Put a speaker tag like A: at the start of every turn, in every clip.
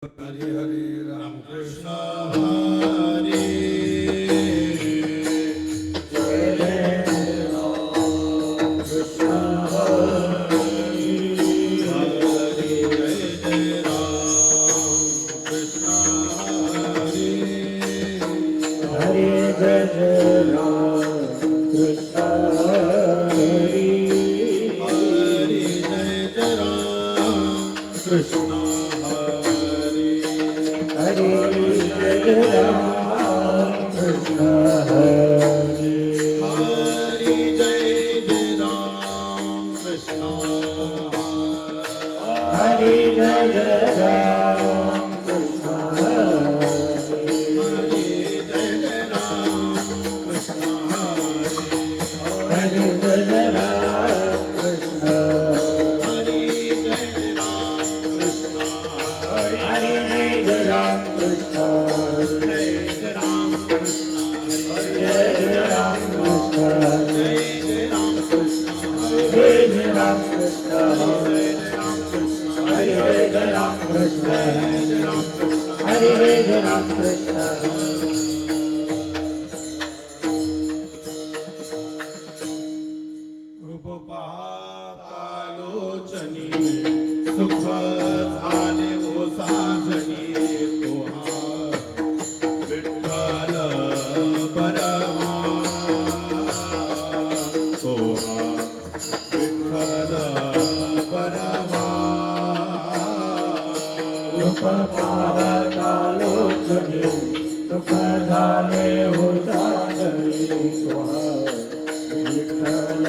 A: हरे हरे राम कृष्ण हरे जय जय राम कृष्ण हरे हरे जय जय राम कृष्ण हरे हरे जय जय राम कृष्ण हरे हरे जय जय राम कृष्ण हरे जय राम कृष्ण हरे हरे जय जय राम कृष्ण हरे जय जय राम कृष्ण हरे जय जय राम कृष्ण हरे जय जय राम कृष्ण हरे जय जय राम कृष्ण हरे जय राम कृष्ण जय जय राम कृष्ण जय जय राम कृष्ण जय जय राम कृष्ण जय जय राम कृष्ण जय जय राम कृष्ण हरे जय राम कृष्ण जय जय राम कृष्ण हरे जय राम कृष्ण रूप कालोचनी सुख झाले ओ साजनी तोहा विठ्ठल परमा तोहा विठ्ठल परमा रूप कालोचनी सुख झाले ओ साजनी तोहा विठ्ठल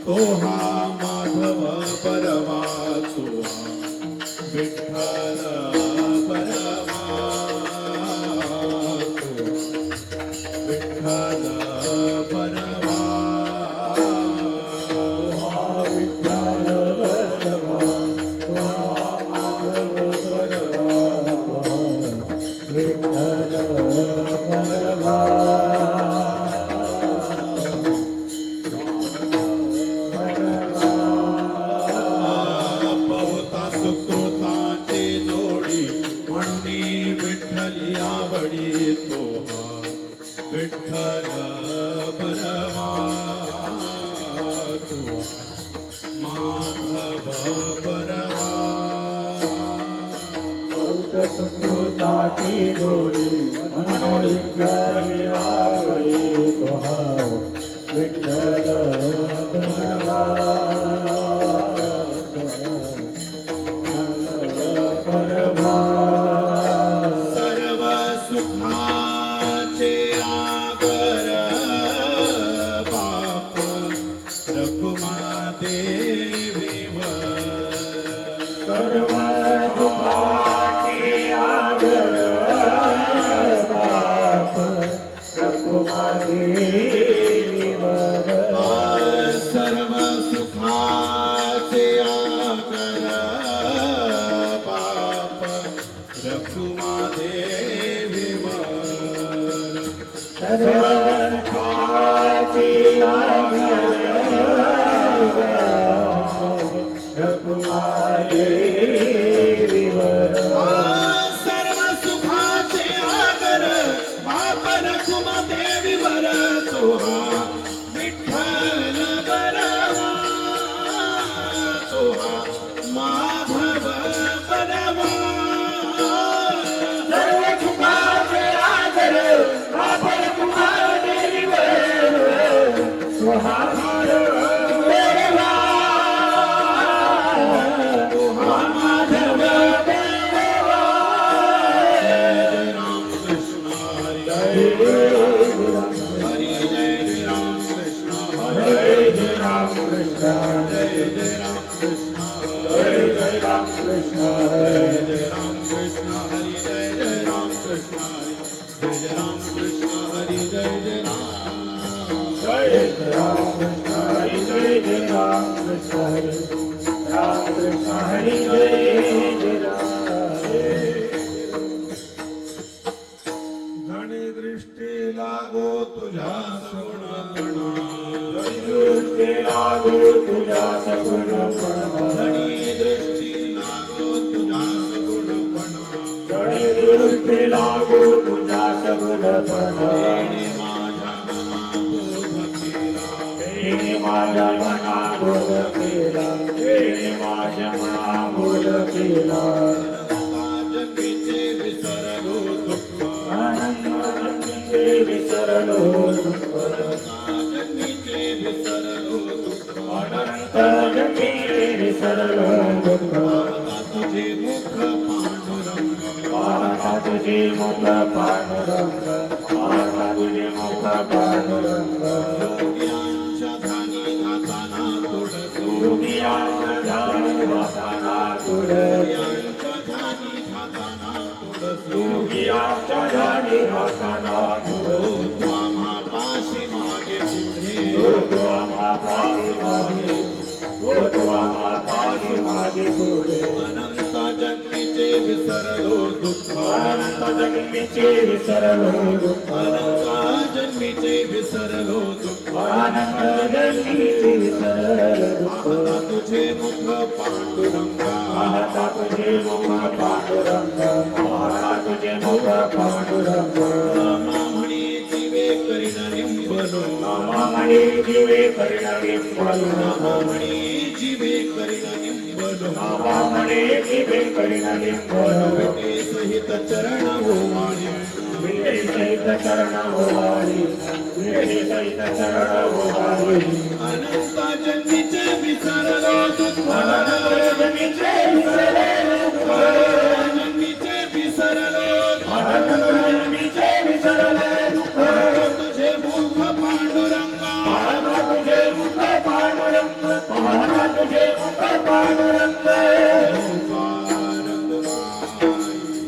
A: तोहा माधव परमा तोहा विठ्ठल परमा विठ्ठल परमा विठ्ठल परमा माधव परमा विठ्ठल परमा आवडी तोहा विठ्ठल परमा माधव परमा सुकृताची गोडी मनोविठ्ठल आवडी तोहा विठ्ठल परमा सर्व सुखाचे आगर बाप रखुमा देवीवर सर्व सुखाचे आगर रखुमा देवीवर सर्व सुखाचे आगर बाप रखुमा देवीवर तोहा विठ्ठल परमा तोहा माधव परमा सर्व सुखाचे आगर बाप रखुमा देवीवर तोहा परमा तोहा माधव परमा जय राम कृष्ण हरे हरे जय राम कृष्ण हरे जय राम कृष्ण जय जय राम कृष्ण हरे जय राम कृष्ण हरे जय राम कृष्ण हरे जय जय राम कृष्ण हरे जय राम कृष्ण हरे जय जय राम कृष्ण हरे जय जय राम कृष्ण हरे राम कृष्ण हरे जय जय राम दृष्टी लागो तुझ्या सगुणपणा दृष्टी लागो तुझ्या सगुणपणा दृष्टी लागो तुझ्या सगुणपणा दृष्टी लागो तुझ्या सगुणपणा माझ्या मना बोध केला माझ्या मना बोध केला जन्मीचे विसरलो दुःख जन्मीचे विसरलो दुःख जन्मीचे विसरलो दुःख अनंत जन्मीचे विसरलो दुःख तुझे मुख पांडुरंग पाहता तुझे मुख पांडुरंग पाहता तुझे मुख पांडुरंग योगियांच्या ध्यानी वासना तुड योगियांच्या ध्यानी वासना तुड आम्हापाशी मागे पुढे आम्हापाशी मागे आम्हापाशी मागे पुढे अनंत जन्मीचे विसरलो दुःख अनंत जन्मीचे विसरलो दुःख अनंत जन्मीचे विसरलो दुःख अनंत जन्मीचे विसरलो दुःख तुझे मुख पांडुरंग आता तुझे मुख पांडुरंग आता तुझे मुख पांडुरंग मामणी जीवे करीन निंबलो मामणी जीवे करीन निंबलो मामणी जीवे करीन निंबलो मामणी जीवे करीन निंबलो विटे सहित चरण ओवाळी विटे सहित चरण ओवाळी विटे सहित चरण ओवाळी अनंत जन्मीचे विसरलो दुःख अनंत जन्मीचे विसरलो दुःख जन्मीचे विसरलो अनंत जन्मीचे विसरलो दुःख तुझे मुख पांडुरंग तुझे मुख पांडुरंग तुझे मुख पांडुरंग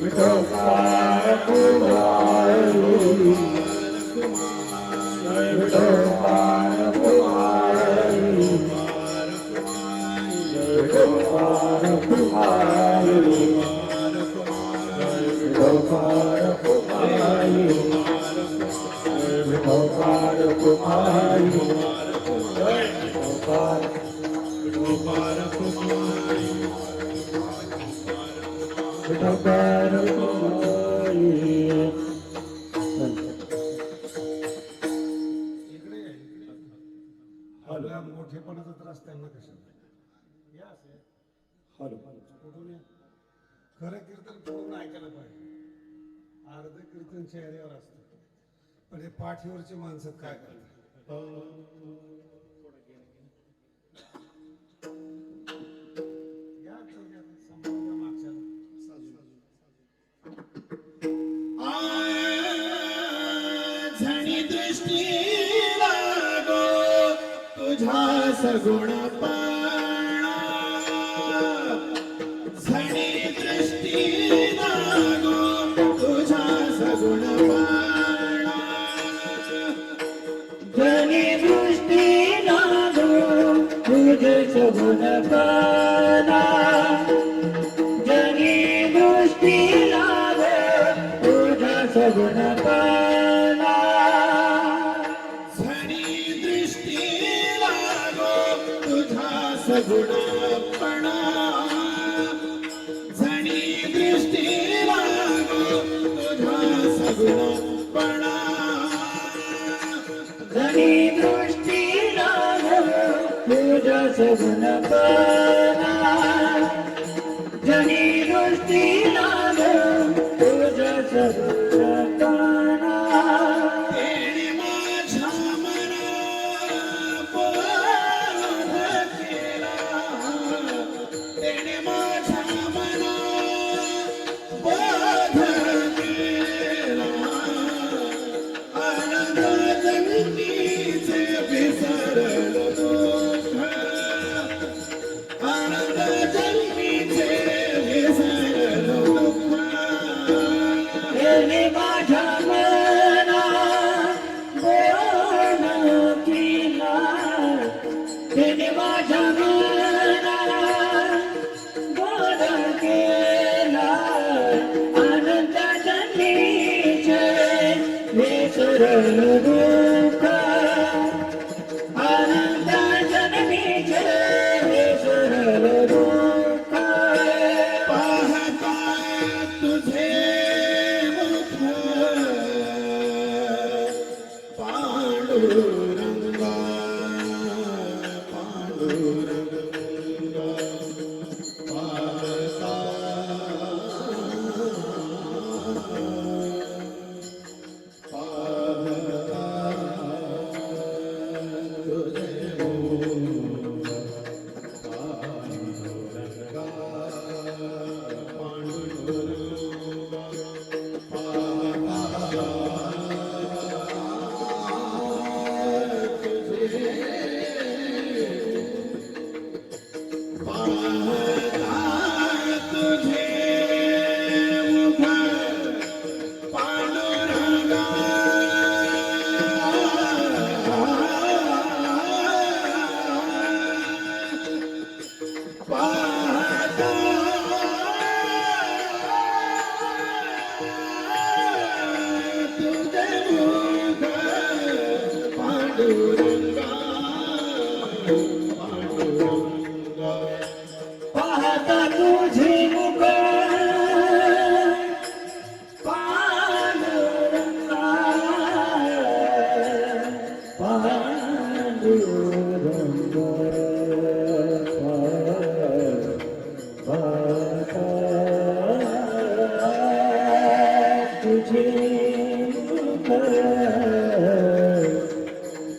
A: विठोबार कुमार विठोबार कुमार विठोबार कुमार विठोबार कुमार विठोबार कुमार विठोबार कुमार विठोबार कुमार
B: आपल्या मोठेपणाचा त्रास त्यांना कशाला या असे
A: हॅलो
B: कुठून या खरं कीर्तन पूर्ण ऐकायला पाहिजे अर्ध कीर्तन चेहऱ्यावर असतं पण हे पाठीवरची माणसं काय करतात या समाजाच्या मागच्या
A: झणी दृष्टी लागो तुझा सगुणपणा झणी दृष्टी लागो तुझा सगुणपणा झणी दृष्टी लागो तुझे सगुणपणा झणी दृष्टी लागो तुझा सगुणपणा झणी दृष्टी लागो तुझा सगुणपणा झणी दृष्टी लागो तुझा सगुणपणा झणी दृष्टी लागो तुझा सगुणपणा झणी दृष्टी लागो तुझा सगुणपणा तेणे माझ्या मना बोध केला तेणे माझ्या मना बोध केला आनंद जगतीचे विसरलो दुःख आनंद जगतीचे विसरलो दुःख तेणे माझ्या विसरल दुःख अनंत जन्मीचे विसरल दुःख
B: पाहताय तुझे मुख पांडुरंगा पांडुरंगा पाहता
A: पाहता तुझे मुख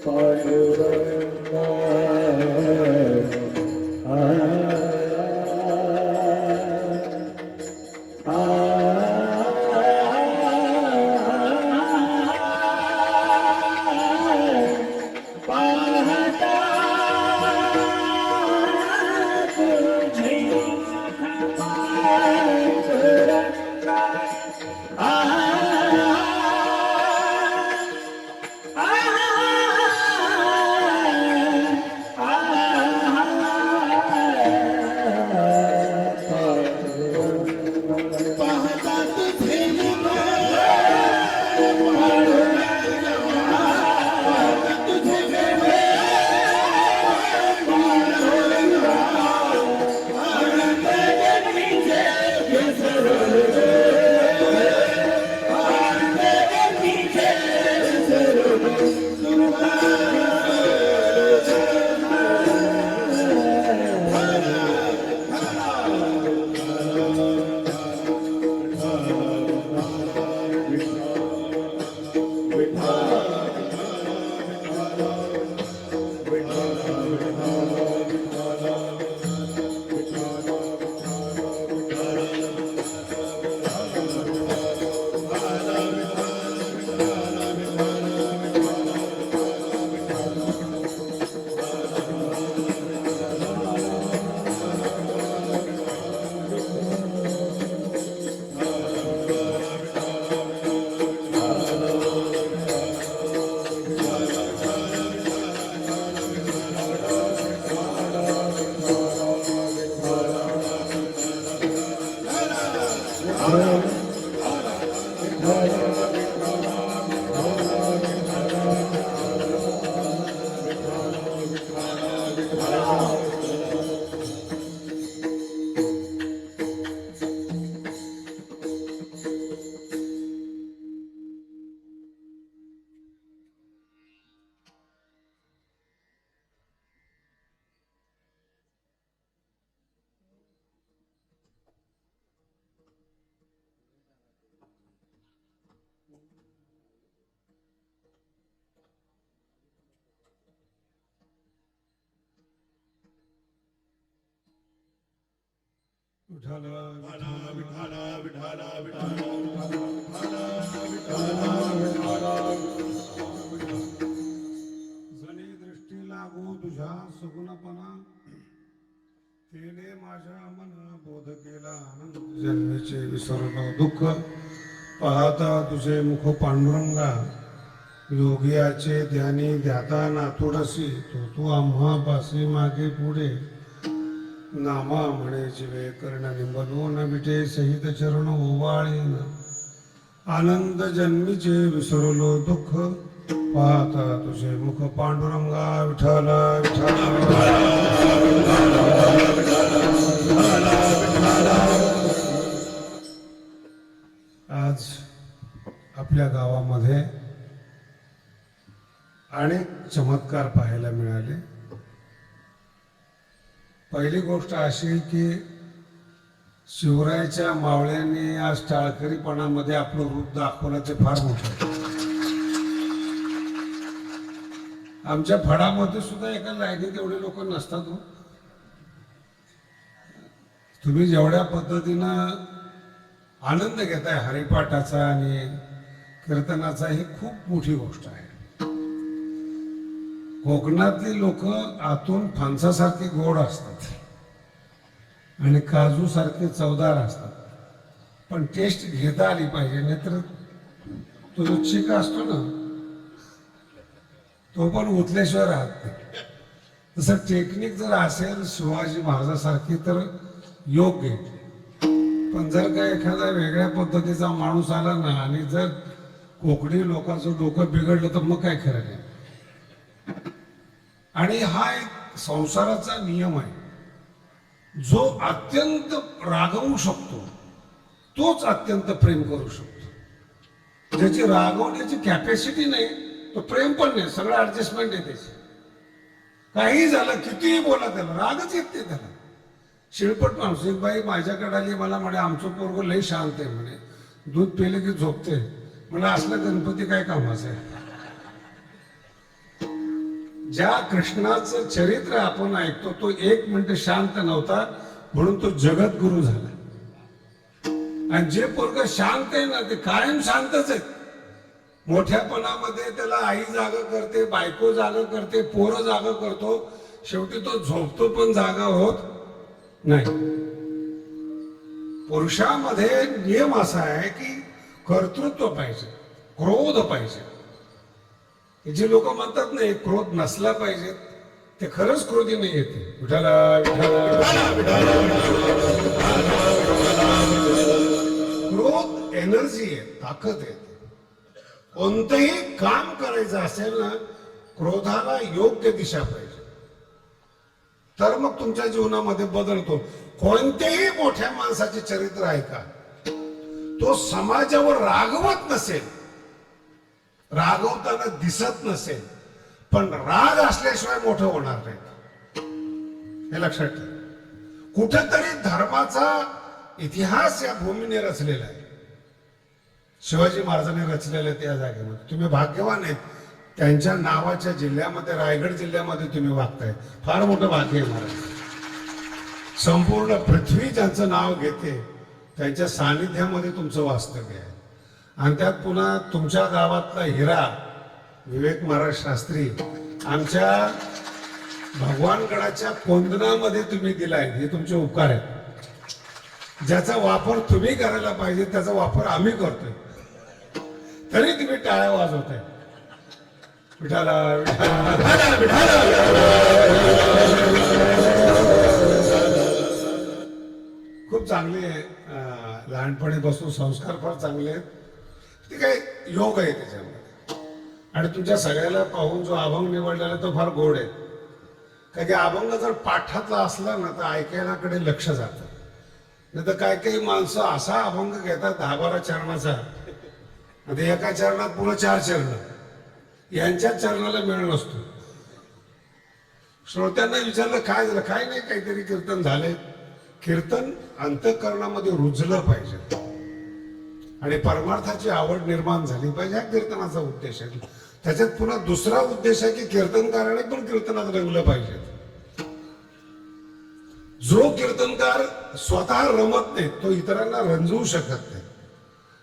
A: पांडुरंगा पाहता तुझे मुख पांडुरंगा
B: विठ्ठल
C: विठ्ठल विठ्ठल
B: जणी दृष्टी लागू तुझ्या सगुणपणा केले माझ्या मन बोध केला आनंद जन्मेचे विसरलो दुःख पाहता तुझे मुख पांडुरंगा योगियाचे ध्यानी ध्याता नाथोडसी तू आम्हापासी मागे पुढे नामा म्हणे जीवे कर्ण निंबलो न विटे सहित चरण ओवाळीन आनंद जन्मीचे विसरलो दुःख पाहता तुझे मुख पांडुरंगा विठ्ठला आज आपल्या गावामध्ये अनेक चमत्कार पाहायला मिळाले. पहिली गोष्ट अशी की शिवरायाच्या मावळ्यांनी आज टाळकरीपणामध्ये आपलं रूप दाखवलं ते फार मोठं. आमच्या फडामध्ये सुद्धा एका लाईनीत एवढे लोक नसतात हो. तुम्ही जेवढ्या पद्धतीनं आनंद घेताय हरिपाठाचा आणि कीर्तनाचा ही खूप मोठी गोष्ट आहे. कोकणातली लोक आतून फणसासारखी गोड असतात आणि काजू सारखे चवदार असतात, पण टेस्ट घेता आली पाहिजे, नाहीतर तो जो चिक असतो ना तो पण उतल्याशिवाय राहत नाही. तसं टेक्निक जर असेल शिवाजी महाराजासारखी तर योग्य, पण जर का एखादा वेगळ्या पद्धतीचा माणूस आला ना आणि जर कोकणी लोकांचं डोकं बिघडलं तर मग काय खरं नाही. आणि हा एक संसाराचा नियम आहे. जो अत्यंत रागवू शकतो तोच अत्यंत प्रेम करू शकतो. ज्याची रागवण्याची कॅपॅसिटी नाही तो प्रेम पण नाही, सगळं ऍडजस्टमेंट आहे त्याची. काही झालं कितीही बोला त्याला रागच येत नाही त्याला. शिळपट माणूस एक बाई माझ्याकडे आली, मला म्हणे आमचं पोरगं लई शांत आहे म्हणे, दूध पिले की झोपते. मला असलं गणपती काय कामाचं आहे. ज्या कृष्णाचं चरित्र आपण ऐकतो तो एक मिनिट शांत नव्हता म्हणून तो जगद्गुरु झाला. आणि जे पोरग शांत आहे ना ते कायम शांतच आहेत. मोठ्यापणामध्ये त्याला आई जागा करते, बायको जागा करते, पोरं जागा करतो, शेवटी तो झोपतो पण जागा होत नाही. पुरुषामध्ये नियम असा आहे की कर्तृत्व पाहिजे, क्रोध पाहिजे. जे लोक म्हणतात नाही क्रोध नसला पाहिजे ते खरंच क्रोधी नाही येते. क्रोध एनर्जी आहे, ताकद आहे. कोणतंही काम करायचं असेल ना क्रोधाला योग्य दिशा पाहिजे, तर मग तुमच्या जीवनामध्ये बदलतो. कोणत्याही मोठ्या माणसाचे चरित्र आहे का, तो समाजावर रागवत नसेल, रागवताना दिसत नसेल, पण राग असल्याशिवाय मोठं होणार नाही. हे लक्षात ठेवा. कुठेतरी धर्माचा इतिहास या भूमीने रचलेला आहे. शिवाजी महाराजांनी रचलेला त्या जागेमध्ये. तुम्ही भाग्यवान आहेत, त्यांच्या नावाच्या जिल्ह्यामध्ये, रायगड जिल्ह्यामध्ये तुम्ही वागताय. फार मोठं भाग्य आहे महाराज. संपूर्ण पृथ्वी ज्यांचं नाव घेते त्यांच्या सानिध्यामध्ये तुमचं वास्तव्य आहे. आणि त्यात पुन्हा तुमच्या गावातला हिरा विवेक महाराज शास्त्री आमच्या भगवानगडाच्या कोंदणामध्ये तुम्ही दिलाय, हे तुमचे उपकार आहेत. ज्याचा वापर तुम्ही करायला पाहिजे त्याचा वापर आम्ही करतोय, तरी तुम्ही टाळ्या वाजवताय. विठाला खूप चांगले लहानपणीपासून संस्कार फार चांगले आहेत. ते काय योग आहे त्याच्यामध्ये. आणि तुमच्या सगळ्याला पाहून जो अभंग निवडलेला तो फार गोड आहे. कारण की अभंग जर पाठातला असला ना तर ऐकायलाकडे लक्ष जातं. नाही तर काही काही माणसं असा अभंग घेतात 10-12 चरणाचा, आणि एका चरणात पुन्हा 4 चरण, यांच्याच चरणाला मेळ नसतो. श्रोत्यांना विचारलं काय झालं, काय नाही, काहीतरी कीर्तन झाले. कीर्तन अंतःकरणामध्ये रुजलं पाहिजे आणि परमार्थाची आवड निर्माण झाली पाहिजे, हा कीर्तनाचा उद्देश आहे. त्याच्यात पुन्हा दुसरा उद्देश आहे की कीर्तनकाराने पण कीर्तनात रंगलं पाहिजे. जो कीर्तनकार स्वतः रमत नाही तो इतरांना रंजवू शकत नाही.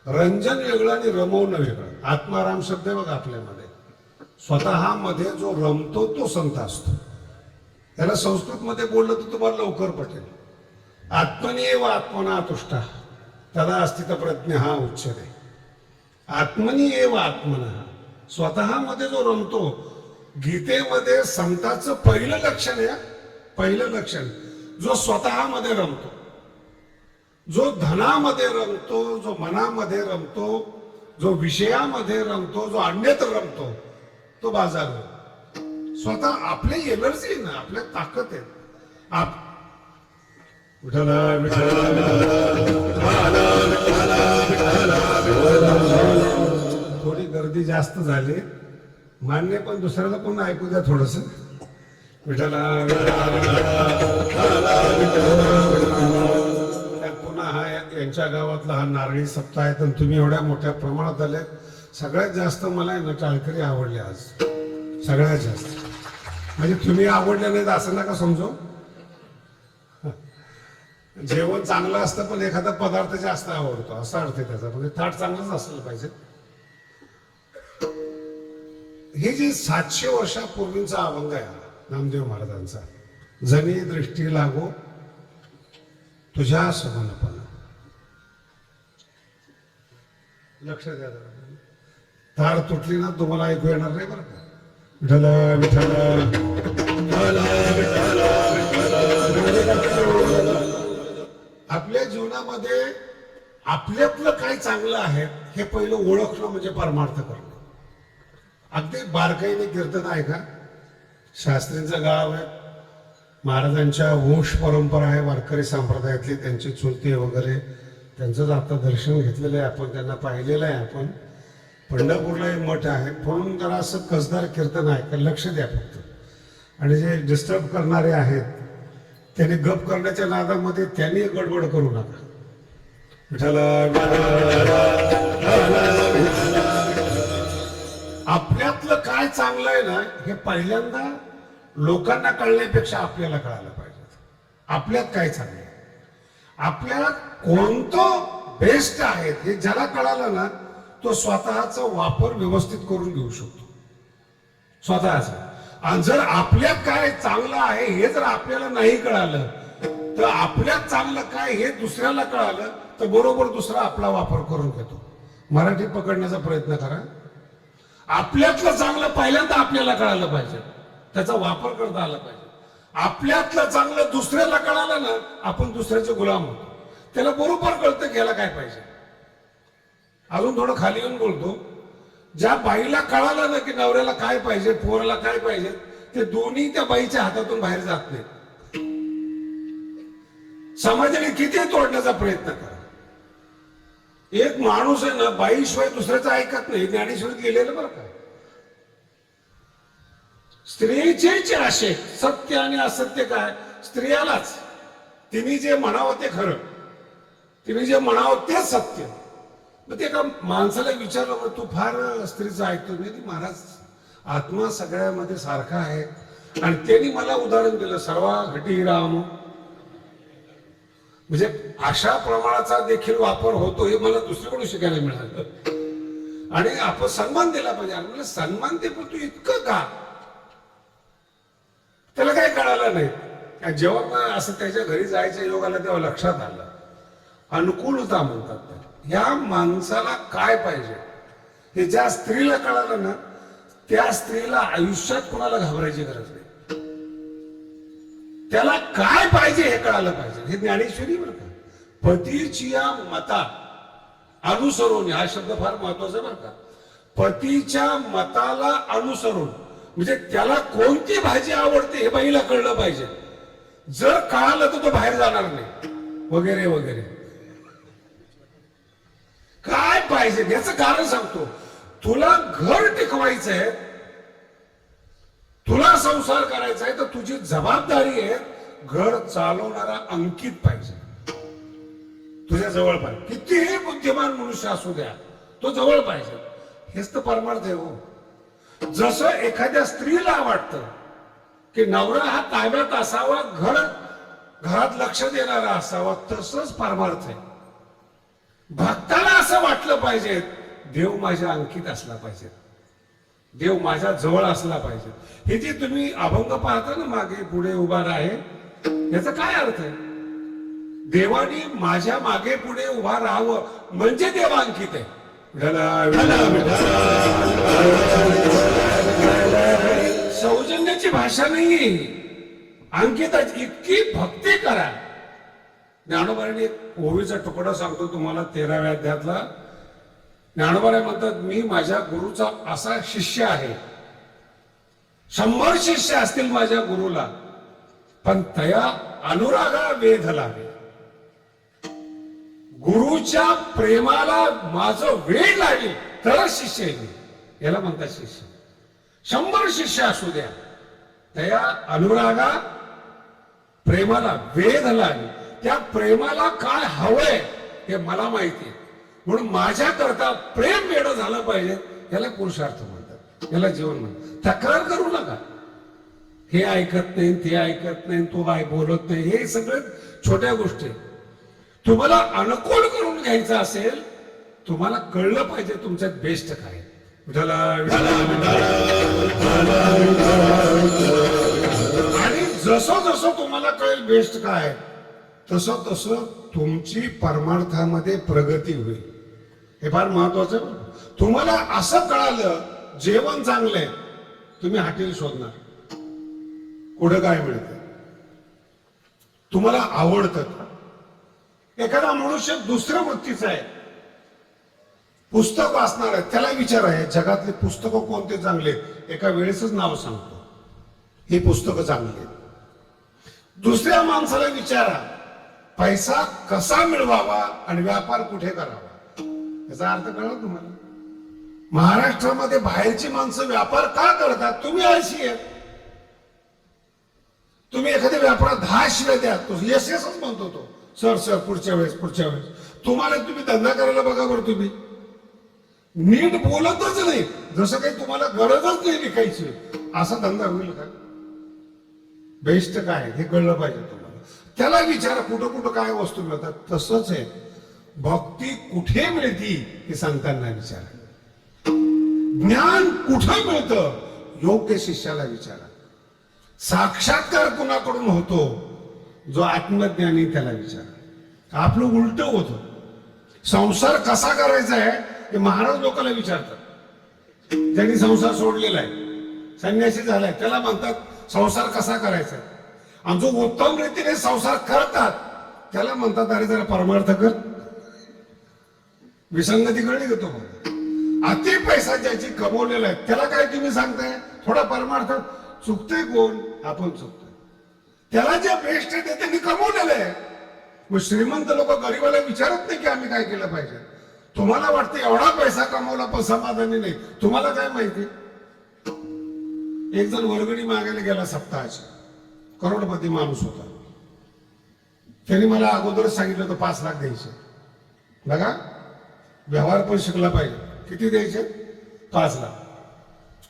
B: रंजन वेगळं आणि रमवणं वेगळं. आत्माराम शब्द आहे बघा आपल्यामध्ये. स्वतः मध्ये जो रमतो तो संत असतो. त्याला संस्कृत मध्ये बोललं तर तुम्हाला लवकर पटेल. आत्मनीएव आत्मना तुष्टा तदा अस्तित्व प्रज्ञा हा उच्चते. आत्मनीएव आत्मना, स्वतः मध्ये जो रमतो. गीतेमध्ये संताचं पहिलं लक्षण आहे, पहिलं लक्षण, जो स्वतः मध्ये रमतो, जो धनामध्ये रमतो, जो मनामध्ये रमतो, जो विषयामध्ये रमतो, जो अन्यत्र रमतो, तो बाजार. स्वतः आपली एनर्जी ना, आपल्या ताकद आहे. विठ्ठल थोडी गर्दी जास्त झाली मान्य, पण दुसऱ्याला पण ऐकू द्या थोडस. विठ्ठल पुन्हा हा यांच्या गावातला हा नारळी सप्ताह आहे. तर तुम्ही एवढ्या मोठ्या प्रमाणात आले. सगळ्यात जास्त मला आहे ना टाळकरी आवडले आज, सगळ्यात जास्त. म्हणजे तुम्ही आवडले नाहीत असं नका समजू. जेवण चांगलं असतं पण एखादा पदार्थ जास्त आवडतो असा अर्थ आहे त्याचा. म्हणजे ताट चांगलंच असलं पाहिजे. हे जे 700 वर्षापूर्वीचा अभंग आहे नामदेव महाराजांचा, जनी दृष्टी लागो तुझ्या समनपण. लक्ष द्या. तार तुटली ना तुम्हाला ऐकू येणार नाही बरं का. विठ्ठल आपल्या जीवनामध्ये आपल्यातलं काय चांगलं आहे हे पहिलं ओळखणं म्हणजे परमार्थ करणं. अगदी बारकाईने कीर्तन आहे का. शास्त्रींचं गाव आहे, महाराजांच्या वंश परंपरा आहे वारकरी संप्रदायातली, त्यांची चुलती वगैरे, त्यांचंच आता दर्शन घेतलेलं आहे आपण, त्यांना पाहिलेलं आहे आपण. पंढरपूरला एक मठ आहे म्हणून जरा असं कसदार कीर्तन आहे का, लक्ष द्या फक्त. आणि जे डिस्टर्ब करणारे आहेत त्यांनी गप करण्याच्या नादामध्ये त्यांनी गडबड करू नका. विठ्ठल आपल्यातलं काय चांगलं आहे ना हे पहिल्यांदा लोकांना कळण्यापेक्षा आपल्याला कळायला पाहिजे. आपल्यात काय चांगलं आहे, आपल्याला कोणतं बेस्ट आहे हे ज्याला कळालं ना तो स्वतःचा वापर व्यवस्थित करून घेऊ शकतो स्वतःचा. आणि जर आपल्यात काय चांगलं आहे हे जर आपल्याला नाही कळालं तर आपल्यात चांगलं काय हे दुसऱ्याला कळालं तर बरोबर दुसरा आपला वापर करून घेतो. मराठी पकडण्याचा प्रयत्न करा. आपल्यातलं चांगलं पहिल्यांदा आपल्याला कळालं पाहिजे, त्याचा वापर करता आला पाहिजे. आपल्यातलं चांगलं दुसऱ्याला कळालं ना आपण दुसऱ्याचे गुलाम होतो. त्याला बरोबर कळतं घ्यायला काय पाहिजे. अजून थोडं खाली येऊन बोलतो. ज्या बाईला कळालं ना की नवऱ्याला काय पाहिजे, पोराला काय पाहिजे, ते दोन्ही त्या बाईच्या हातातून बाहेर जात नाही. समाजाने किती तोडण्याचा प्रयत्न करा. एक माणूस आहे ना बाईशिवाय दुसऱ्याचं ऐकत नाही, ज्ञानेश्वरीत लिहिलेलं बरं का. स्त्रीचे आशे सत्य आणि असत्य काय, स्त्रियालाच. तिने जे म्हणावं ते खरं, तिने जे म्हणावं ते सत्य. मग ते एका माणसाला विचारलं मग तू फार स्त्रीचं ऐकतो. नाही महाराज, आत्मा सगळ्यामध्ये सारखा आहे. आणि त्यांनी मला उदाहरण दिलं, सर्वा घटी राम. म्हणजे अशा प्रमाणाचा देखील वापर होतो हे मला दुसरीकडून शिकायला मिळालं. आणि आपण सन्मान दिला पाहिजे. म्हणजे सन्मान ते पण तू इतकं का, त्याला काही कळालं नाही. जेव्हा असं त्याच्या घरी जायच्या योगाला तेव्हा लक्षात आलं, अनुकूलता म्हणतात त्याला. या माणसाला काय पाहिजे हे ज्या स्त्रीला कळालं ना त्या स्त्रीला आयुष्यात कोणाला घाबरायची गरज नाही. त्याला काय पाहिजे हे कळालं पाहिजे. हे ज्ञानेश्वरी बरं का. पतीची या मता अनुसरून, हा शब्द फार महत्वाचा बरं का. पतीच्या मताला अनुसरून म्हणजे त्याला कोणती भाजी आवडते हे बाईला कळलं पाहिजे. जर कळालं तर तो बाहेर जाणार नाही वगैरे वगैरे. काय पाहिजे याचं कारण सांगतो. तुला घर टिकवायचंय, तुला संसार करायचा आहे तर तुझी जबाबदारी आहे घर चालवणारा अंकित पाहिजे तुझ्या जवळ पाहिजे. कितीही बुद्धिमान मनुष्य असू द्या तो जवळ पाहिजे. हेच तर परमार्थ आहे हो. जसं एखाद्या स्त्रीला वाटतं की नवरा हा ताब्यात असावा, घरात लक्ष देणारा असावा, तसंच परमार्थ आहे. भक्ताला असं वाटलं पाहिजे देव माझ्या अंकित असला पाहिजे, देव माझ्या जवळ असला पाहिजे. हे जे तुम्ही अभंग पाहता ना मागे पुढे उभा आहे याचा काय अर्थ आहे. देवानी माझ्या मागे पुढे उभा राहावं म्हणजे देवांकित आहे. सौजन्याची भाषा नाही, अंकिताची. इतकी भक्ती करा. ज्ञानोबाने एक ओवीचा तुकडा सांगतो तुम्हाला 13व्या अध्यायातला. ज्ञानोबा म्हणतात मी माझ्या गुरुचा असा शिष्य आहे, 100 शिष्य असतील माझ्या गुरुला, पण तया अनुरागा वेध लागे. गुरुच्या प्रेमाला माझं वेळ लागेल तरच शिष्य आहे मी, याला म्हणतात शिष्य. 100 शिष्य असू द्या, तया अनुरागा प्रेमाला वेध लागे. त्या प्रेमाला काय हवंय हे मला माहिती आहे, म्हणून माझ्या करता प्रेम वेड झालं पाहिजे, याला पुरुषार्थ म्हणतात, याला जीवन म्हणतात. तक्रार करू नका, हे ऐकत नाही, ते ऐकत नाही, तो बोलत नाही, हे सगळे छोट्या गोष्टी. तुम्हाला अनुकूल करून घ्यायचं असेल, तुम्हाला कळलं पाहिजे तुमच्यात बेस्ट काय. आणि जसं जसं तुम्हाला कळेल बेस्ट काय, तसं तसं तुमची परमार्थामध्ये प्रगती होईल. हे फार महत्वाचं. तुम्हाला असं कळालं जेवण चांगलंय, तुम्ही हॉटेल शोधणार, कुठं काय मिळतं, तुम्हाला आवडतं. एखादा मनुष्य दुसऱ्या वृत्तीचा आहे, पुस्तक वाचणार आहे, त्याला विचार आहे जगातले पुस्तकं कोणते चांगले, एका वेळेसच नाव सांगतो, ही पुस्तकं चांगली आहेत. दुसऱ्या माणसाला विचारा पैसा कसा मिळवावा आणि व्यापार कुठे करावा, याचा अर्थ कळला तुम्हाला. महाराष्ट्रामध्ये बाहेरची माणसं व्यापार का करतात, तुम्ही आळशी आहेत. तुम्ही एखाद्या व्यापारात 10 शिवाय द्या, तो यश यशच म्हणतो तो, सर पुढच्या वेळेस. तुम्हाला तुम्ही धंदा करायला बघा बरं, तुम्ही नीट बोलतच नाही, जसं काही तुम्हाला गरजच नाही विकायची, असा धंदा होईल का. बेस्ट काय हे कळलं पाहिजे तुम्हाला. त्याला विचारा कुठं कुठं काय वस्तू मिळतात. तसंच आहे, भक्ती कुठे मिळती हे सांगताना विचारा, ज्ञान कुठं मिळतं योग्य शिष्याला विचारा. साक्षात्कार कुणाकडून होतो, जो आत्मज्ञानी त्याला विचारा. आपलं उलट होतं, संसार कसा करायचा आहे हे महाराज लोकांना विचारतात. ज्यांनी संसार सोडलेला आहे, संन्यासी झालाय, त्याला म्हणतात संसार कसा करायचा. आणि जो उत्तम रीतीने संसार करतात त्याला म्हणतात अरे जरा परमार्थ कर. विसंगती कळली का तुम्हाला. अति पैसा ज्याची कमवलेला आहे त्याला काय तुम्ही सांगताय थोडा परमार्थ. चुकतोय कोण, आपण चुकतोय. त्याला जे बेस्ट आहे ते त्यांनी कमवलेलं आहे. मग श्रीमंत लोक गरीबाला विचारत नाही की आम्ही काय केलं पाहिजे. तुम्हाला वाटतं एवढा पैसा कमवला पण समाधानी नाही, तुम्हाला काय माहिती. एक जण वर्गणी मागायला गेला सप्ताहाची, करोडपती माणूस होता. त्यांनी मला अगोदरच सांगितलं होतं 5 लाख द्यायचे. बघा व्यवहार पण शिकला पाहिजे. किती द्यायचे, 5 लाख.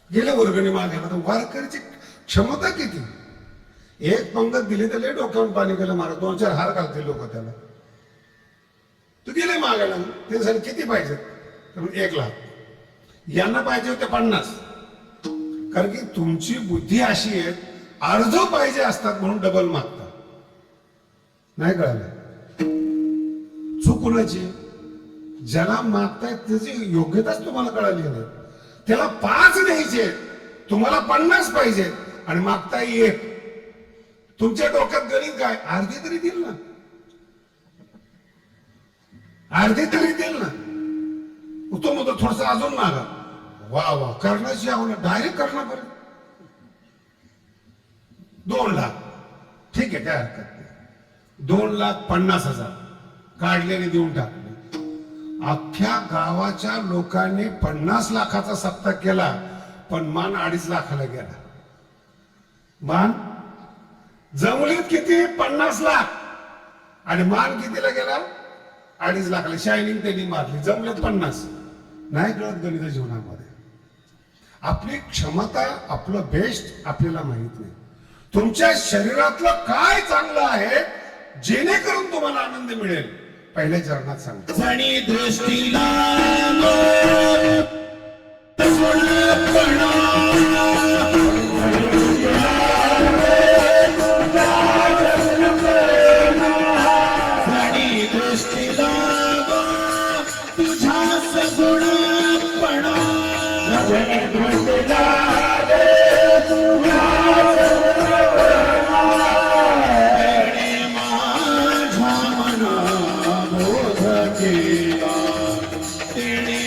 B: गेले वर्गणी मागायला, तर वारकरीची क्षमता किती. एक पंगत दिली तर लय डोक्यावर पाणी गेलं मारा, 2-4 हार घालतील लोक त्याला. तू गेले मागायला, ते सांग किती पाहिजे, तर 1 लाख. यांना पाहिजे होते 50. कारण की तुमची बुद्धी अशी आहे, अर्ज पाहिजे असतात म्हणून डबल मागतात. नाही कळलं, चुकूनची. ज्याला मागताय त्याची योग्यताच तुम्हाला कळाली नाही. त्याला 5 द्यायचे, तुम्हाला 50 पाहिजे आणि मागताय 1. तुमच्या डोक्यात गणित काय, अर्धी तरी देईल ना, अर्धी तरी देईल ना. उत्तम होतं, थोडस अजून मागा. वा वा, करण्याची आवड, डायरेक्ट करण्यापर्यंत 2 लाख. ठीक आहे, काय हरकत नाही. 2,50,000 काढलेले देऊन टाकले. अख्ख्या गावाच्या लोकांनी 50 लाखाचा सप्ताह केला, पण मान 2.5 लाखाला गेला. मान जमलीत किती, 50 लाख, आणि मान कितीला गेला, 2.5 लाखाला. शायनिंग त्यांनी मारली, जमलेत 50. नाही कळत गणित जीवनामध्ये. आपली क्षमता, आपलं बेस्ट आपल्याला माहित नाही. तुमच्या शरीरातलं काय चांगलं आहे जेणेकरून तुम्हाला आनंद मिळेल, पहिल्या चरणात सांगतो.
A: आणि दृष्टीला तुझ्या सगुणपणा माझ्या मना बोध केला, तेणे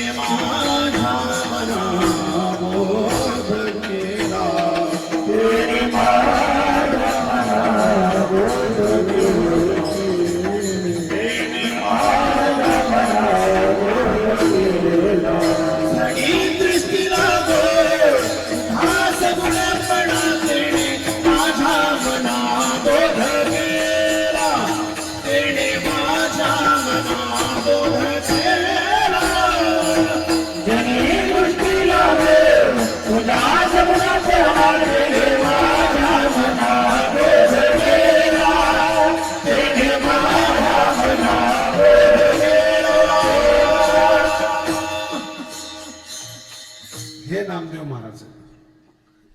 B: हे नामदेव महाराज आहेत.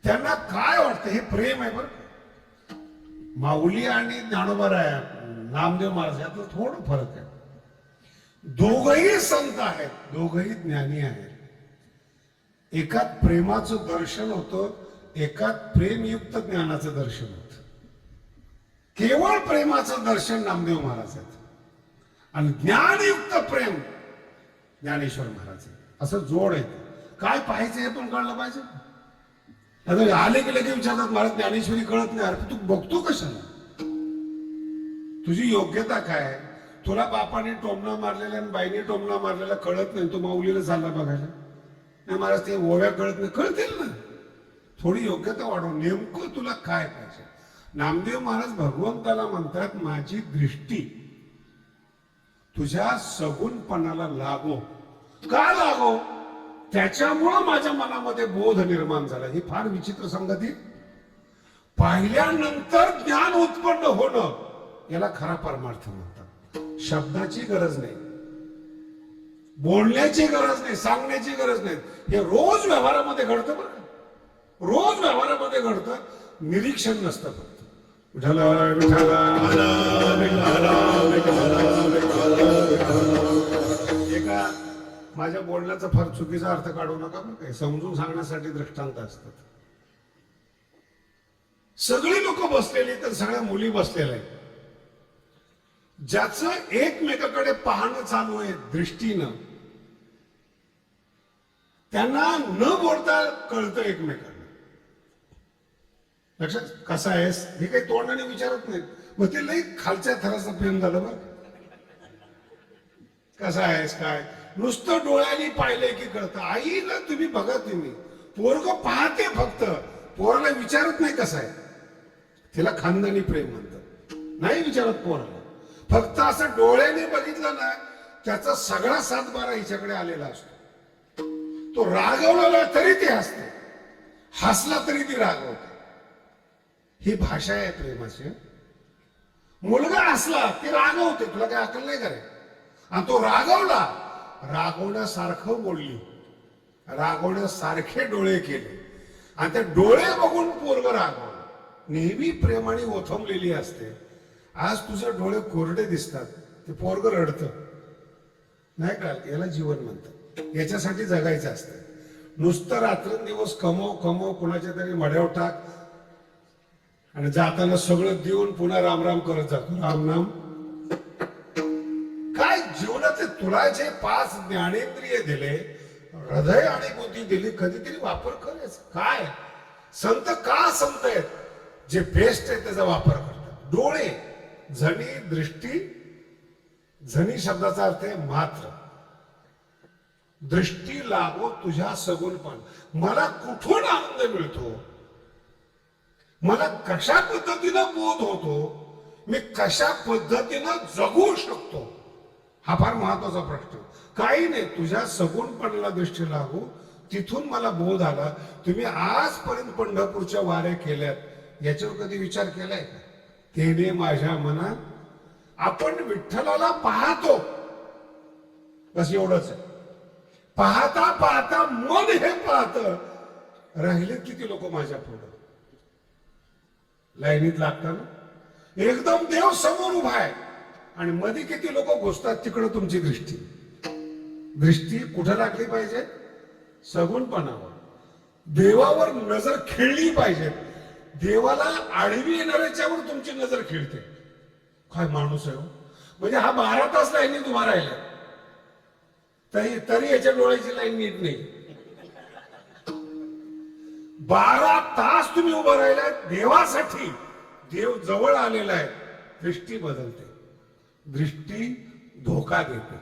B: त्यांना काय वाटतं हे प्रेम आहे बरं. माऊली आणि ज्ञानोबा नामदेव महाराज यातलं थोडं फरक आहे. दोघही संत आहेत, दोघही ज्ञानी आहेत. एकात प्रेमाचं दर्शन होतं, एकात प्रेमयुक्त ज्ञानाचं दर्शन होतं. केवळ प्रेमाचं दर्शन नामदेव महाराज आहेत आणि ज्ञानयुक्त प्रेम ज्ञानेश्वर महाराज आहेत. असं जोड आहे. काय पाहायचं हे पण कळलं पाहिजे. आता आले की लगेच विचारतात मला ज्ञानेश्वरी कळत नाही. अरे तू बघतो कशाला? तुझी योग्यता काय? तुला बापाने टोमणा मारलेला आणि बाईने टोमणा मारलेला कळत नाही, तू माऊलीला चालला बघायला. नाही महाराज ते ओव्या कळत नाही. कळतील ना. थोडी योग्यता वाढव. नेमकं तुला काय पाहिजे? नामदेव महाराज भगवंताला म्हणतात माझी दृष्टी तुझ्या सगुणपणाला लागो. का लागो? त्याच्यामुळं माझ्या मनामध्ये बोध निर्माण झाला. ही फार विचित्र संगती. पाहिल्यानंतर ज्ञान उत्पन्न होणं याला खरा परमार्थ म्हणतात. शब्दाची गरज नाही, बोलण्याची गरज नाही, सांगण्याची गरज नाही. हे रोज व्यवहारामध्ये घडतं बरं. रोज व्यवहारामध्ये घडतं. निरीक्षण नसतं फक्त. विठ्ठल विठ्ठल एका माझ्या बोलण्याचा फार चुकीचा अर्थ काढू नका बरं. काय समजून सांगण्यासाठी दृष्टांत असतात. सगळी लोक बसलेली तर सगळ्या मुली बसलेल्या आहेत. ज्याचं एकमेकाकडे पाहणं चालू आहे दृष्टीनं, त्यांना न बोलता कळतं एकमेकांना. लक्षात कसा आहेस हे काही तोंडाने विचारत नाहीत. मग ते लई खालच्या थराचं प्रेम झालं बरं. कसा आहेस काय नुसतं डोळ्यांनी पाहिलंय की कळतं. आईला तुम्ही बघा, तुम्ही पोरग पाहते फक्त, पोराला विचारत नाही कसं आहे. तिला खानदानी प्रेम म्हणतात. नाही विचारत पोराला. फक्त असं डोळ्याने बघितलं ना त्याचा सगळा 7-12 हिच्याकडे आलेला असतो. तो रागवला तरी ती हसते, हसला तरी ती रागवते. ही भाषा आहे प्रेमाची. मुलगा हसला ती रागवते, तुला काय अकल नाही करे. आणि तो रागवला, रागवण्यासारखं बोलली, रागवण्यासारखे डोळे केले आणि ते डोळे बघून पोरग रागवलं. नेहमी प्रेमाने ओथंबलेली असते. आज तुझे डोळे कोरडे दिसतात, ते पोरग रडतं. नाही का? याला जीवन म्हणतात. याच्यासाठी जगायचं असतं. नुसतं रात्रंदिवस कमव कमव, कुणाच्या तरी मड्यावर टाक आणि जाताना सगळं देऊन पुन्हा रामराम करत जातो. रामनाम काय जीवनाचे तुला जे 5 ज्ञानेंद्रिय दिले, हृदय आणि बुद्धी दिली, कधीतरी वापर करायचा. काय संत का संत आहेत? जे बेस्ट आहे त्याचा वापर करतात. डोळे, झणी, दृष्टी. झणी शब्दाचा अर्थ आहे मात्र. दृष्टी लागो तुझ्या सगुणपण. मला कुठून आनंद मिळतो, मला कशा पद्धतीनं बोध होतो, मी कशा पद्धतीनं जगू शकतो, हा फार महत्वाचा प्रश्न. काही नाही, तुझ्या सगुणपणाला दृष्टी लागू, तिथून मला बोध आला. तुम्ही आजपर्यंत पंढरपूरच्या वाऱ्या केल्यात, याच्यावर कधी विचार केलाय का? तेने माझ्या मनात. आपण विठ्ठलाला पाहतो बस एवढंच आहे. पाहता पाहता मन हे पाहत राहिले. किती लोक माझ्या पुढं लाईनीत लागतात. एकदम देव समोर उभा आहे आणि मध्ये किती लोक घुसतात. तिकडं तुमची दृष्टी कुठं लागली पाहिजे? सगुणपणावर. देवावर नजर खेळली पाहिजे. देवाला आडवी येणाऱ्याच्यावर तुमची नजर खेळते. काय माणूस आहे हो. म्हणजे हा 12 तास लाईनीत उभा राहिला तरी याच्या डोळ्याची लाईन नीट नाही. 12 तास तुम्ही उभा राहिला देवासाठी. देव जवळ आलेला आहे. दृष्टी बदलते, दृष्टी धोका देते.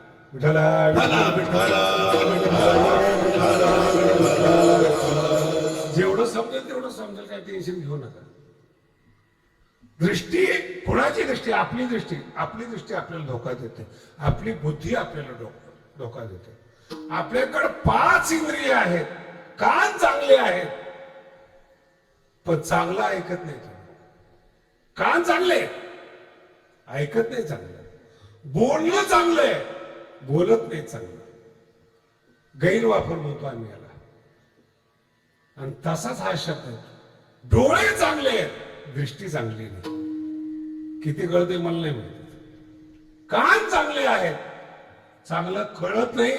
B: जेवढं समजेल तेवढं समजेल, काय टेन्शन घेऊ नका. दृष्टी कोणाची दृष्टी? आपली दृष्टी. आपली दृष्टी आपल्याला धोका देते. आपली बुद्धी आपल्याला धोका देते. आपल्याकडे 5 इंद्रिय आहेत. कान चांगले आहेत पण चांगलं ऐकत नाही. कान चांगले ऐकत नाही चांगलं. बोलणं चांगलंय बोलत नाही चांगलं. गैरवापर म्हणतो आम्ही याला. आणि तसाच हा शब्द आहे. डोळे चांगले आहेत, दृष्टी चांगली नाही. किती कळते मला नाही माहिती. कान चांगले आहेत, चांगलं कळत नाही,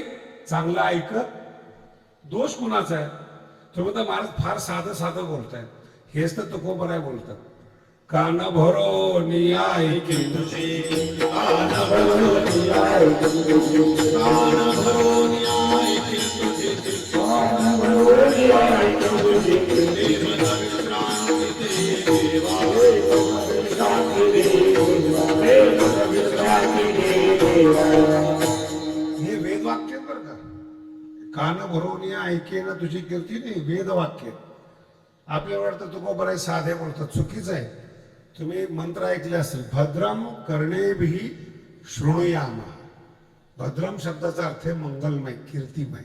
B: चांगलं ऐकत. दोष कुणाचा आहे? तुम्ही तर महाराज फार साधं साधं बोलतायत. हेच तर तुकोबराय बोलतात. कान भरो ऐके
A: तुझे कान भरून ऐके तुझे कान भरून ऐके तुझे कान भरून ऐके तुझे देव विश्रांती देवा विश्रांती देवा विश्रांती देवा.
B: हे वेदवाक्य बर का. कान भरून ऐके ना तुझी कीर्ती नाही, वेदवाक्य. आपल्या वाटतं तुकोबराय साधे बोलतात, चुकीचं आहे. तुम्ही मंत्र ऐकले असेल, भद्रम कर्णेभिः शृणुयामा. भद्रम शब्दाचा अर्थ आहे मंगलमय, कीर्तिमय,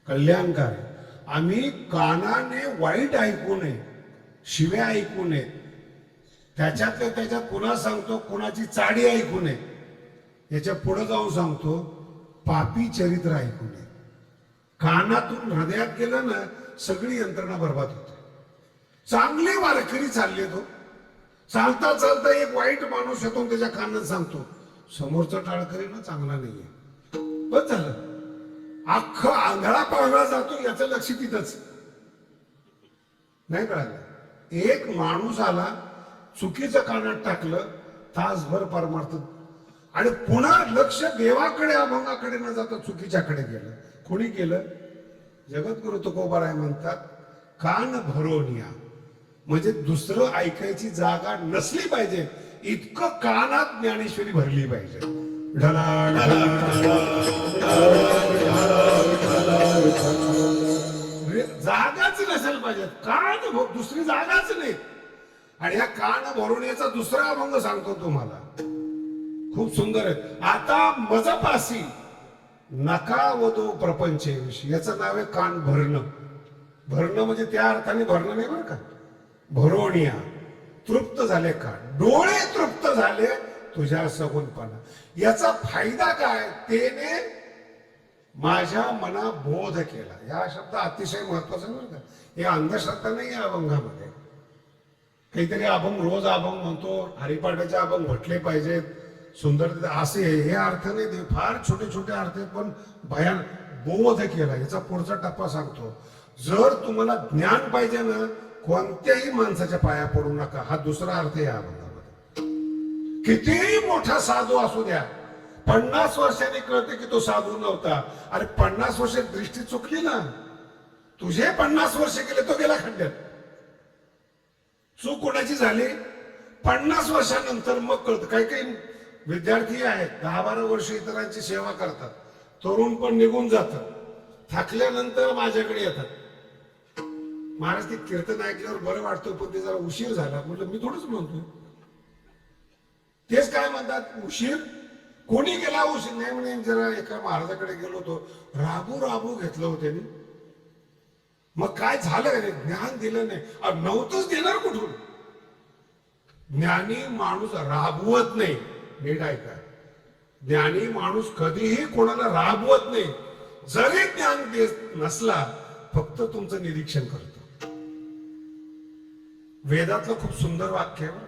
B: कल्याणकारी. आम्ही कानाने वाईट ऐकू नये, शिव्या ऐकू नये. त्याच्यात पुन्हा सांगतो, कुणाची चाडी ऐकू नये. याच्या पुढे जाऊन सांगतो, पापी चरित्र ऐकू नये. कानातून हृदयात गेलं ना, सगळी यंत्रणा बरबाद होते. चांगले वारकरी चालले तो, चालता चालता एक वाईट माणूस येतो, त्याच्या कानात सांगतो, समोरचा टाळकरी ना चांगला नाहीये. बस झालं. अख्खा आंधळा पांगळा जातो, याचं लक्ष तिथंच नाही कळालं. एक माणूस आला, चुकीचं कानात टाकलं, तासभर परमार्थ. आणि पुन्हा लक्ष देवाकडे अभंगाकडे न जाता चुकीच्याकडे गेलं. कोणी केलं? जगद्गुरु तुकोबाराय म्हणतात, कान भरोनिया. म्हणजे दुसरं ऐकायची जागा नसली पाहिजे, इतकं कानात ज्ञानेश्वरी भरली पाहिजे. जागाच नसायला पाहिजे, कान दुसरी जागाच नाही. आणि या कान भरून याचा दुसरा अभंग सांगतो तुम्हाला, खूप सुंदर आहे. आता मजपासी नका वदो प्रपंचे विषयी. याचं नाव आहे कान भरणं. भरणं म्हणजे त्या अर्थाने भरणं नाही बरं का, भरोनिया. तृप्त झाले का, डोळे तृप्त झाले तुझ्या सगुणपणा. याचा फायदा काय? तेने माझ्या मना बोध केला. हा शब्द अतिशय महत्वाचा बरं का. हे अंधश्रद्धा नाही या अभंगामध्ये. काहीतरी अभंग रोज अभंग म्हणतो, हरिपाठाचे अभंग म्हटले पाहिजेत, सुंदर असे हे अर्थ नाही. फार छोटे छोटे अर्थ आहेत, पण भयान बोध केला. याचा पुढचा टप्पा सांगतो. जर तुम्हाला ज्ञान पाहिजे ना, कोणत्याही माणसाच्या पाया पडू नका. हा दुसरा अर्थ या अभंगामध्ये. कितीही मोठा साधू असू द्या, 50 वर्षांनी कळते की तो साधू नव्हता. अरे 50 वर्षात दृष्टी चुकली ना, तुझे 50 वर्ष गेले, तो गेला खड्ड्यात. चूक कोणाची झाली? 50 वर्षानंतर मग कळतं. काही काही विद्यार्थी आहेत 10-12 वर्ष इतरांची सेवा करतात, तरुण पण निघून जातात, थकल्यानंतर माझ्याकडे येतात. महाराज ते कीर्तन ऐकल्यावर बरं वाटतं, पण ते जरा उशीर झाला. म्हटलं मी थोडंच म्हणतोय. तेच काय म्हणतात, उशीर कोणी केला? उशीर नाही म्हणे. जरा एका महाराजाकडे गेलो होतो, राबू घेतलं होते. मग काय झालं? ज्ञान दिलं नाही. नव्हतंच देणार कुठून? ज्ञानी माणूस राबवत नाही. नीट ऐका, ज्ञानी माणूस कधीही कोणाला राबवत नाही. जरी ज्ञान देत नसला, फक्त तुमचं निरीक्षण करतो. वेदातलं खूप सुंदर वाक्य आहे,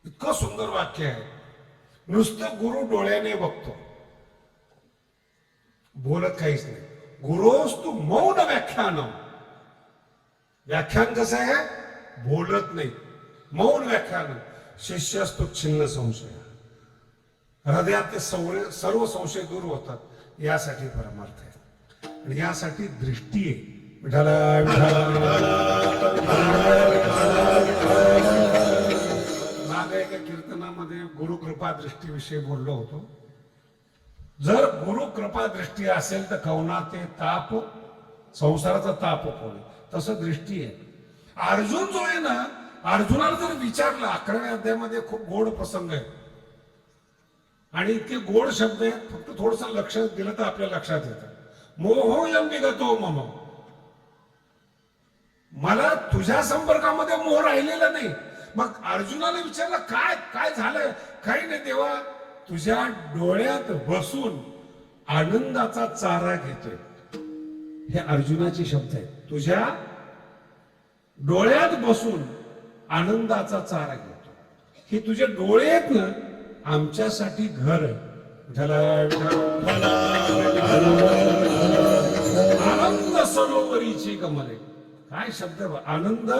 B: इतकं सुंदर वाक्य आहे. नुसतं गुरु डोळ्याने बघतो, बोलत काहीच नाही. गुरोस्तु मौन व्याख्यान. व्याख्यान कसं आहे? बोलत नाही, मौन व्याख्यान. शिष्यस्तु छिन्न संशय. हृदयात सर्व संशय दूर होतात. यासाठी परमार्थ आहे आणि यासाठी दृष्टी आहे. मागे एका कीर्तनामध्ये गुरुकृपा दृष्टीविषयी बोललो होतो. जर गुरुकृपा दृष्टी असेल तर कवना ते ताप, संसाराचा ताप होईल. तसं दृष्टी आहे. अर्जुन जो आहे ना, अर्जुनाला जर विचारलं, 11व्या अध्यायामध्ये खूप गोड प्रसंग आहे आणि इतके गोड शब्द आहेत, फक्त थोडस लक्ष दिलं तर आपल्या लक्षात येतं. मोहोयम विगतो मम. मला तुझ्या संपर्कामध्ये मोह राहिलेला नाही. मग अर्जुनाला विचारलं, काय काय झालं? काही नाही देवा, तुझ्या डोळ्यात बसून आनंदाचा चारा घेतोय. हे अर्जुनाचे शब्द आहेत. तुझ्या डोळ्यात बसून आनंदाचा चारा घेतो. हे तुझे डोळे आहेत ना, आमच्यासाठी घर आहे. आनंद सरोवरीची कमळे. काय शब्द आहे बा, आनंद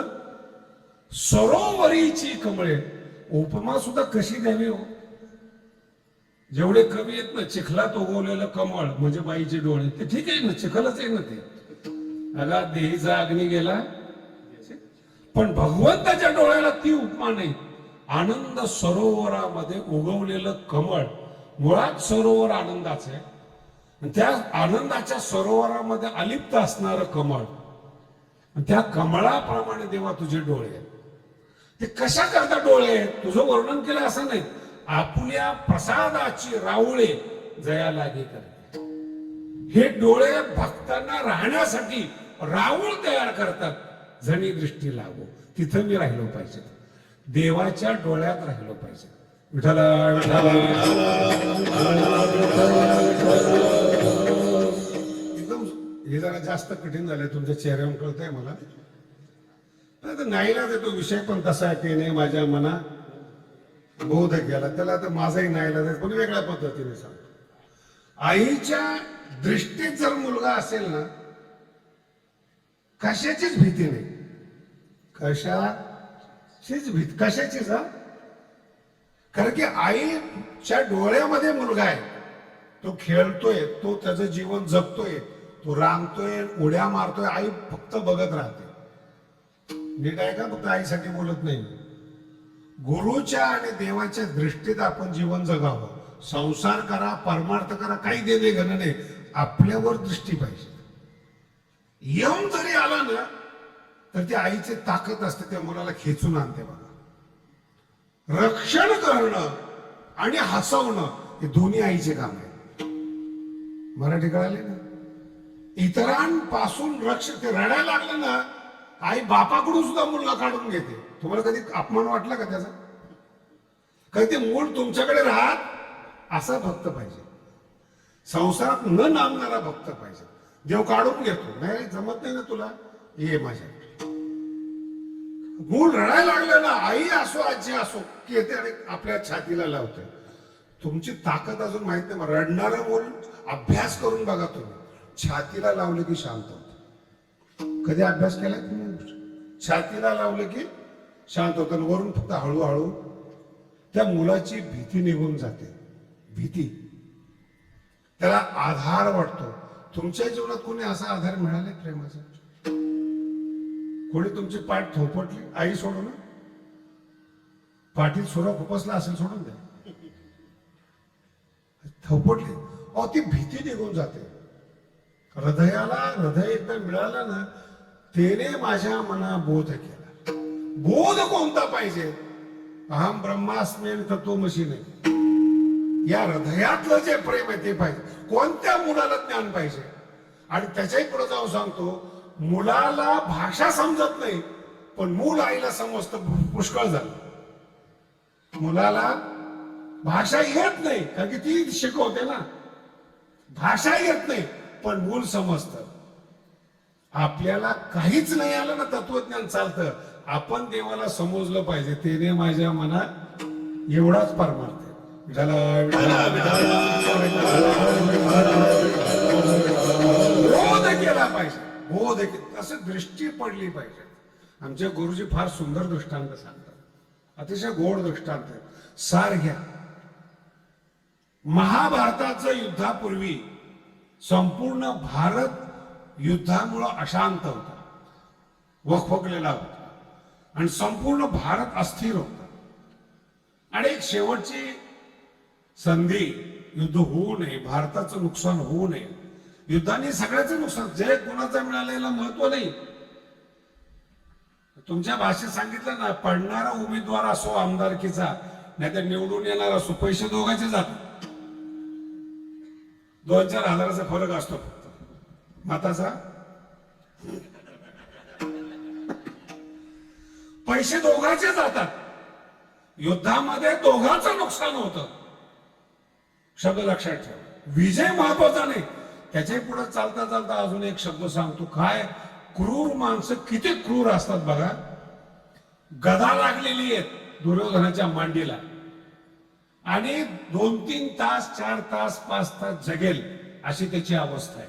B: सरोवरीची कमळे. उपमा सुद्धा कशी द्यावी हो. जेवढे कवी आहेत ना, चिखलात उगवलेलं कमळ म्हणजे बाईचे डोळे, ते ठीक आहे ना, चिखलच आहे ना ते. अगा देहीचा अग्नी गेला, पण भगवंताच्या डोळ्याला ती उपमा नाही. आनंद सरोवरामध्ये उगवलेलं कमळ, मुळात सरोवर आनंदाचं आहे. त्या आनंदाच्या सरोवरामध्ये अलिप्त असणारं कमळ, त्या कमळाप्रमाणे देवा तुझे डोळे आहेत. ते कशा करता डोळे आहेत तुझं वर्णन केलं असं नाही. आपल्या प्रसादाची राऊळे जया लागे करते. हे डोळे भक्तांना राहण्यासाठी राऊळ तयार करतात. जणी दृष्टी लागो, तिथं मी राहिलो पाहिजे, देवाच्या डोळ्यात राहिलो पाहिजे. विठ्ठला विठ्ठला एकदम हे जरा जास्त कठीण झालंय, तुमच्या चेहऱ्यावर कळतंय मला. नाहीला तो विषय पण तसा आहे की नाही, माझ्या मना बोध केला त्याला, तर माझाही नाहीला पण वेगळ्या पद्धतीने सांगतो. आईच्या दृष्टीत जर मुलगा असेल ना, कशाचीच भीती नाही. कशाचीच भीती, कशाचीच हा. कारण की आईच्या डोळ्यामध्ये मुलगा आहे. तो खेळतोय, तो त्याचं जीवन जगतोय, तो रांगतोय, उड्या मारतोय. आई फक्त बघत राहते. नीट आहे का, फक्त आईसाठी बोलत नाही. गुरुच्या आणि देवाच्या दृष्टीत आपण जीवन जगावं. संसार करा, परमार्थ करा, काही देणे घेणं नाही. आपल्यावर दृष्टी पाहिजे. येऊन जरी आला ना, तर ती आईची ताकद असते, त्या मुलाला खेचून आणते बघा. रक्षण करणं आणि हसवणं हे दोन्ही आईचे काम आहे. मराठी कळाली ना. इतरांपासून रक्षण, ते रडायला लागलं ना, आई बापाकडून सुद्धा मुलगा काढून घेते. तुम्हाला कधी अपमान वाटला का त्याचा? कधी ते मूळ तुमच्याकडे राहत असा भक्त पाहिजे. संसारात न नांदणारा भक्त पाहिजे. देव काढून घेतो, नाही जमत नाही ना तुला, ये माझ्या. मूळ रडायला लागलं ना, आई असो आजी असो, की येते आणि आपल्या छातीला लावते. तुमची ताकद अजून माहित नाही. रडणारं मूल अभ्यास करून बघा तुम्ही, छातीला लावलं की शांत होतं. कधी अभ्यास केला तुम्ही? छातीला लावलं की शांत होतं. वरून फक्त हळूहळू त्या मुलाची भीती निघून जाते. भीती, त्याला आधार वाटतो. तुमच्या जीवनात कोणी असा आधार मिळाला प्रेमाचा? कोणी तुमची पाठ थोपटली? आई सोडून, पाठीत सुरा खुपसला असेल सोडून द्या, थोपटली, अहो ती भीती निघून जाते. हृदयाला हृदय एकदा मिळालं ना, तेने माझ्या मना बोध केला. बोध कोणता पाहिजे? अहम ब्रह्मास्मी तत्वमसी नाही. या हृदयातलं जे प्रेम आहे ते पाहिजे. कोणत्या मुलाला ज्ञान पाहिजे? आणि त्याच्याही पुढे जाऊन सांगतो, मुलाला भाषा समजत नाही, पण मूल आईला समजतं. पुष्कळ झालं. मुलाला भाषा येत नाही, कारण की ती शिकवते ना. भाषा येत नाही, पण मूल समजतं. आपल्याला काहीच नाही आलं ना, तत्वज्ञान चालतं. आपण देवाला समजलं पाहिजे. तेने माझ्या मनात एवढाच परमार्थ आहे. बोध केला पाहिजे. बोध असं दृष्टी पडली पाहिजे. आमचे गुरुजी फार सुंदर दृष्टांत सांगतात, अतिशय गोड दृष्टांत. सार घ्या. महाभारताच्या युद्धापूर्वी संपूर्ण भारत युद्धामुळे अशांत होता, वखवकलेला होता, आणि संपूर्ण भारत अस्थिर होता. आणि एक शेवटची संधी, युद्ध होऊ नये, भारताचं नुकसान होऊ नये. युद्धाने सगळ्याचं नुकसान, जय कुणाचं मिळालेलं महत्व नाही. तुमच्या भाषेत सांगितलं ना, पडणारा उमेदवार असो आमदारकीचा, नाहीतर निवडून येणार असो, पैसे दोघांचे जातात. 2-4 हजाराचा फरक असतो फक्त मताचा. पैसे दोघांचे जातात. युद्धामध्ये दोघांचं नुकसान होतं. शब्द लक्षात ठेवा. विजय महत्वाचा नाही, त्याच्याही पुढे चालता चालता अजून एक शब्द सांगतो. काय क्रूर माणसं किती क्रूर असतात बघा. गदा लागलेली आहेत दुर्योधनाच्या मांडीला आणि 2-3 तास 4 तास 5 तास जगेल अशी त्याची अवस्था आहे.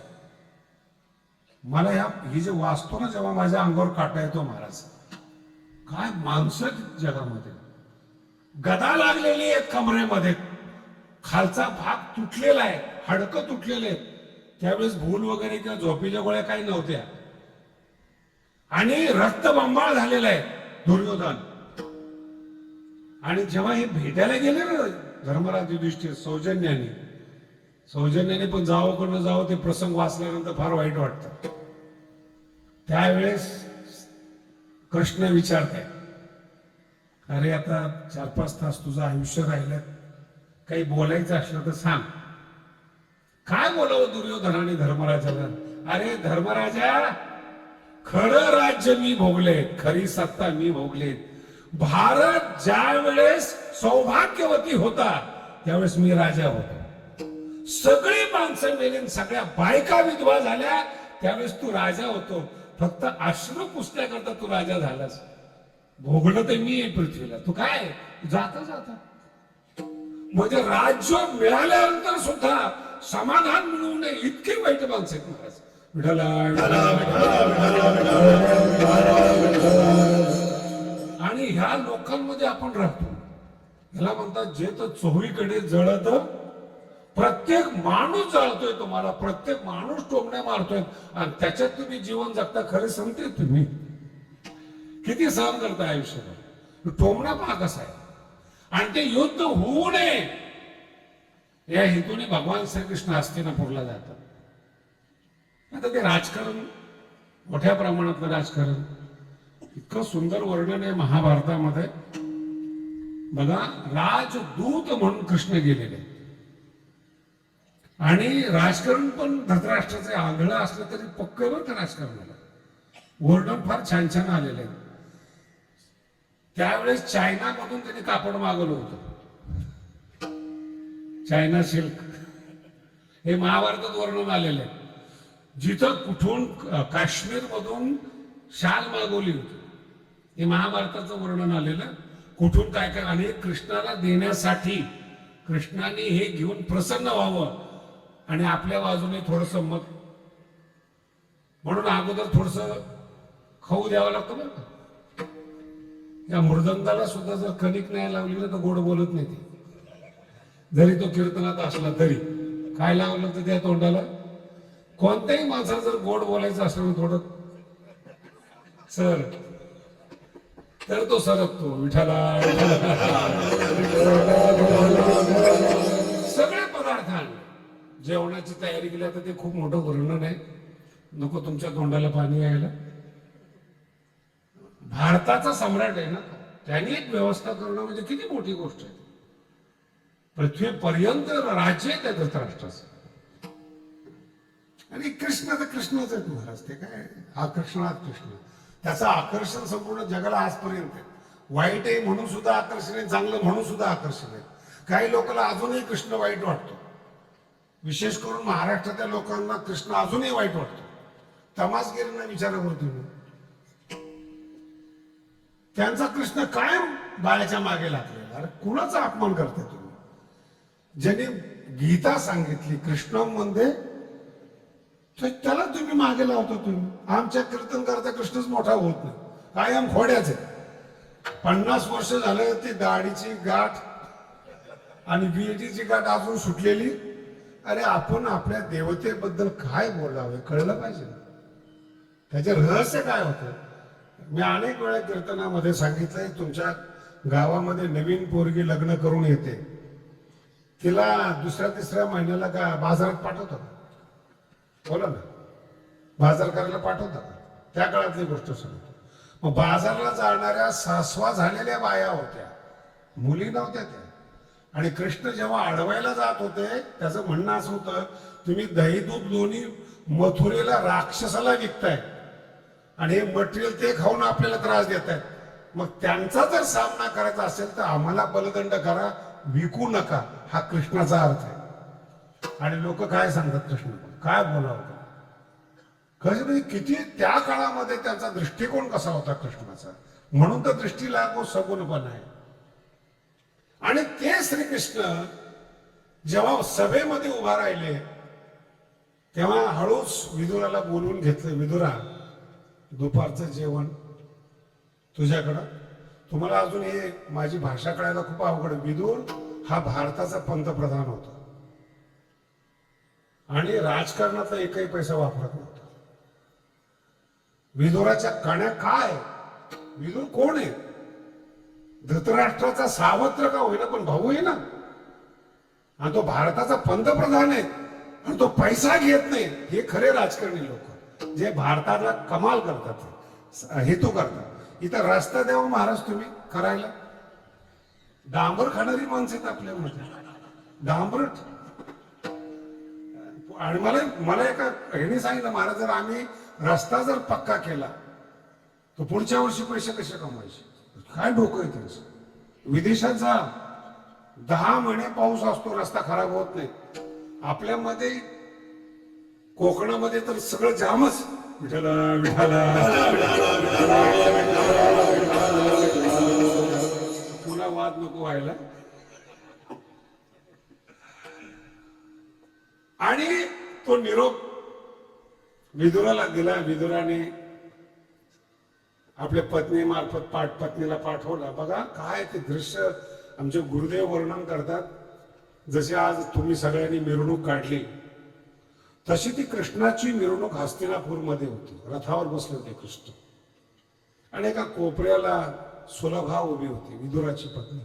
B: मला ही जे वाचतो ना जेव्हा माझ्या अंगावर काटा येतो महाराज. काय माणसं जगामध्ये. गदा लागलेली आहेत कमरेमध्ये, खालचा भाग तुटलेला आहे, हाडकं तुटलेले आहेत. त्यावेळेस भूल वगैरे किंवा झोपीच्या गोळ्या काही नव्हत्या आणि रक्तबंबाळ झालेला आहे दुर्योधन. आणि जेव्हा हे भेटायला गेले ना धर्मराज युधिष्ठिर सौजन्याने पण जावं कडनं जावं ते प्रसंग वाचल्यानंतर फार वाईट वाटतं. त्यावेळेस कृष्ण विचारताय, अरे आता 4-5 तास तुझं आयुष्य राहिलं, काही बोलायचं असलं तर सांग. काय बोलावं दुर्योधनाने धर्मराजाला. अरे धर्मराजा, खरं राज्य मी भोगले, खरी सत्ता मी भोगले. भारत ज्या वेळेस सौभाग्यवती होता त्यावेळेस मी राजा होतो. सगळी माणसं मेली, सगळ्या बायका विधवा झाल्या त्यावेळेस तू राजा होतो. फक्त अश्रू पुसण्याकरता तू राजा झालास. भोगलं तर मी आहे पृथ्वीला, तू काय जाता जाता. म्हणजे राज्य मिळाल्यानंतर सुद्धा समाधान मिळवू नये इतके वाईट माणसं आहेत महाराज. आणि ह्या लोकांमध्ये आपण राहतो. ह्याला म्हणतात जे तर चोहीकडे जळत, प्रत्येक माणूस जळतोय तुम्हाला, प्रत्येक माणूस टोमण्या मारतोय आणि त्याच्यात तुम्ही जीवन जगता. खरे सांगते तुम्ही किती सहन करता आयुष्यात. टोमणा पहा कसा आहे. आणि ते युद्ध होऊ नये या हेतूने भगवान श्रीकृष्ण हस्तिनापूरला जातात. आता ते राजकारण, मोठ्या प्रमाणातलं राजकारण, इतकं सुंदर वर्णन आहे महाभारतामध्ये. बघा, राजदूत म्हणून कृष्ण गेलेले आणि राजकारण पण धृतराष्ट्राचे आंधळ असलं तरी पक्के बरं का राजकारणाला. वर्णन फार छान छान आलेलं आहे. त्यावेळेस चायनामधून त्यांनी कापड मागवलं होतं, चायना सिल्क. हे महाभारतात वर्णन आलेलं आहे. जिथं कुठून काश्मीर मधून शाल मागवली होती हे महाभारताचं वर्णन आलेलं. कुठून काय काय. आणि कृष्णाला देण्यासाठी कृष्णाने हे घेऊन प्रसन्न व्हावं आणि आपल्या बाजूने थोडस मत म्हणून अगोदर थोडस खाऊ द्यावं लागतं बरं का. या मृदंगाला सुद्धा जर कणिक नाही लावली ना तर गोड बोलत नाही ती, जरी तो कीर्तनात असला तरी. काय लावलं तर त्या तोंडाला. कोणत्याही माणसाला जर गोड बोलायचं असलं थोडं सर तर तो सरकतो. विठाला सगळे पदार्थ आणले. जेवणाची तयारी केली तर ते खूप मोठं वर्णन आहे, नको तुमच्या तोंडाला पाणी यायला. भारताचा सम्राट आहे ना, त्यांनी एक व्यवस्था करणं म्हणजे किती मोठी गोष्ट आहे. पृथ्वीपर्यंत राज्य आहे त्या धृतराष्ट्राचं. आणि कृष्ण तर कृष्णच आहे महाराज. ते काय आकर्षणात कृष्ण, त्याचं आकर्षण संपूर्ण जगाला आजपर्यंत आहे. वाईट आहे म्हणून सुद्धा आकर्षण आहे, चांगलं म्हणून सुद्धा आकर्षण आहे. काही लोकांना अजूनही कृष्ण वाईट वाटतो. विशेष करून महाराष्ट्रातल्या लोकांना कृष्ण अजूनही वाईट वाटतो. तमासगिरींना विचारावर तुम्ही, त्यांचा कृष्ण काय बाळाच्या मागे लागलेला. अरे कुणाचा अपमान करते तुम्ही. ज्याने गीता सांगितली कृष्ण मध्ये त्याला तुम्ही मागे लावतो. तुम्ही आमच्या कीर्तन करता कृष्णच मोठा होत नाही, कायम खोड्याच आहे. 50 वर्ष झालं ती दाढीची गाठ आणि बीएटीची गाठ अजून सुटलेली. अरे आपण आपल्या देवतेबद्दल काय बोलावे कळलं पाहिजे. त्याचे रहस्य काय होतं. मी अनेक वेळा कीर्तनामध्ये सांगितलंय, तुमच्या गावामध्ये नवीन पोरगी लग्न करून येते, तिला 2-3 महिन्याला का बाजारात पाठवतो का? बोला ना, बाजार करायला पाठवता का? त्या काळातली गोष्ट सांगतो. मग बाजारला जाणाऱ्या सासवा झालेल्या बाया होत्या, मुली नव्हत्या त्या. आणि कृष्ण जेव्हा अडवायला जात होते त्याचं म्हणणं असं होतं, तुम्ही दही दूध लोणी मथुरेला राक्षसाला विकताय आणि हे मटेरियल ते खाऊन आपल्याला त्रास देत आहेत. मग त्यांचा जर सामना करायचा असेल तर आम्हाला बलदंड करा, विकू नका. हा कृष्णाचा अर्थ आहे. आणि लोक काय सांगतात कृष्ण, काय बोलावं कसं म्हणजे किती त्या काळामध्ये त्यांचा दृष्टिकोन कसा होता कृष्णाचा, म्हणून तर दृष्टी लागो सगुणपण आहे. आणि ते श्रीकृष्ण जेव्हा सभेमध्ये उभा राहिले तेव्हा हळूच विदुराला बोलवून घेतलं. विदुरा, दुपारचं जेवण तुझ्याकडं. तुम्हाला अजून हे माझी भाषा कळायला खूप अवघड. विदुर हा भारताचा पंतप्रधान होता आणि राजकारणाचा एकही पैसा वापरत नव्हता. विदुराच्या कण्या काय, विदुर कोण आहे? धृतराष्ट्राचा सावत्र का होईना पण भाऊ आहे ना, आणि तो भारताचा पंतप्रधान आहे आणि तो पैसा घेत नाही. हे खरे राजकारणी लोक जे भारताला कमाल करतात, हेतू करतात. इथं रस्ता द्यावा महाराज तुम्ही करायला, डांबर खाणारी माणसं आहेत आपल्यामध्ये, डांबर. आणि मला एका ह्याने सांगितलं, महाराज जर आम्ही रस्ता जर पक्का केला तर पुढच्या वर्षी पैसे कसे कमवायचे? काय डोकं आहे त्यांचं. विदेशात जा, 10 महिने पाऊस असतो, रस्ता खराब होत नाही. आपल्यामध्ये कोकणामध्ये तर सगळं जामच. विठाला विठाला पुन्हा वाद नको व्हायला. आणि तो निरोप विदुराला दिला. विदुराने आपल्या पत्नी मार्फत पत्नीला पाठवला. बघा काय ते दृश्य आमचे गुरुदेव वर्णन करतात. जसे आज तुम्ही सगळ्यांनी मिरवणूक काढली तशी ती कृष्णाची मिरवणूक हस्तिनापूरमध्ये होती. रथावर बसले होते कृष्ण आणि एका कोपऱ्याला सुलभा उभी होती, विदुराची पत्नी.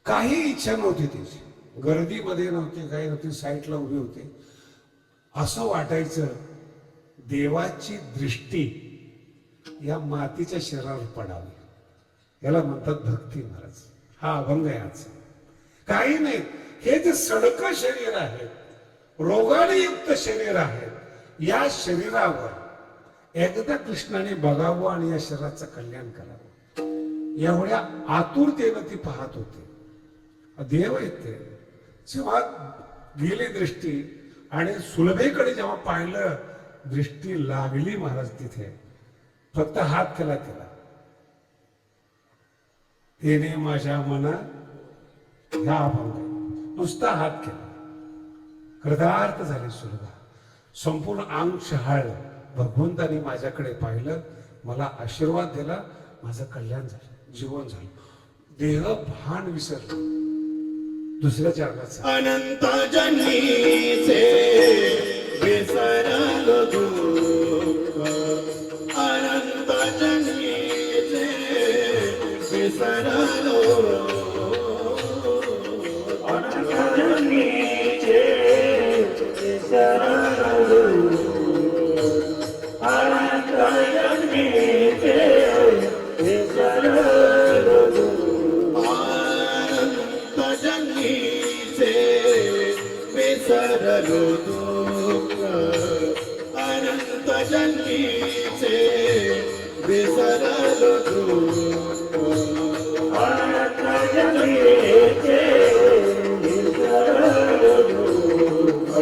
B: काही इच्छा नव्हती तिची, गर्दीमध्ये नव्हती, काही नव्हती, साईडला उभी होती. असं वाटायचं देवाची दृष्टी या मातीच्या शरीरावर पडावी. याला म्हणतात भक्ती महाराज. हा अभंग आहे आज. काही नाही, हे जे सडक शरीर आहे, रोगाने युक्त शरीर आहे, या शरीरावर एकदा कृष्णाने बघावं आणि या शरीराचं कल्याण करावं, एवढ्या आतुरतेनं ती पाहत होती. देव आहेत ते. जेव्हा गेली दृष्टी आणि सुलभेकडे जेव्हा पाहिलं, दृष्टी लागली महाराज तिथे. फक्त हात केला तिला, तिने माझ्या मनात ह्या अभंग नुसता हात केला, कृतार्थ झाली सुलभा. संपूर्ण अंग शहाळलं. भगवंतानी माझ्याकडे पाहिलं, मला आशीर्वाद दिला, माझं कल्याण झालं, जीवन झालं. देह भान विसरलं. दुसऱ्या चरणाचं
A: अनंत जन्मीचे विसरलो दुःख, अनंत जन्मीचे विसरलो, अनंत जन्मीचे विसरलो, अनंत जन्मीचे विसरलो, विसरलो दुःख, अनंत जन्मीचे विसरलो दुःख, अनंत जन्मीचे विसरलो दुःख,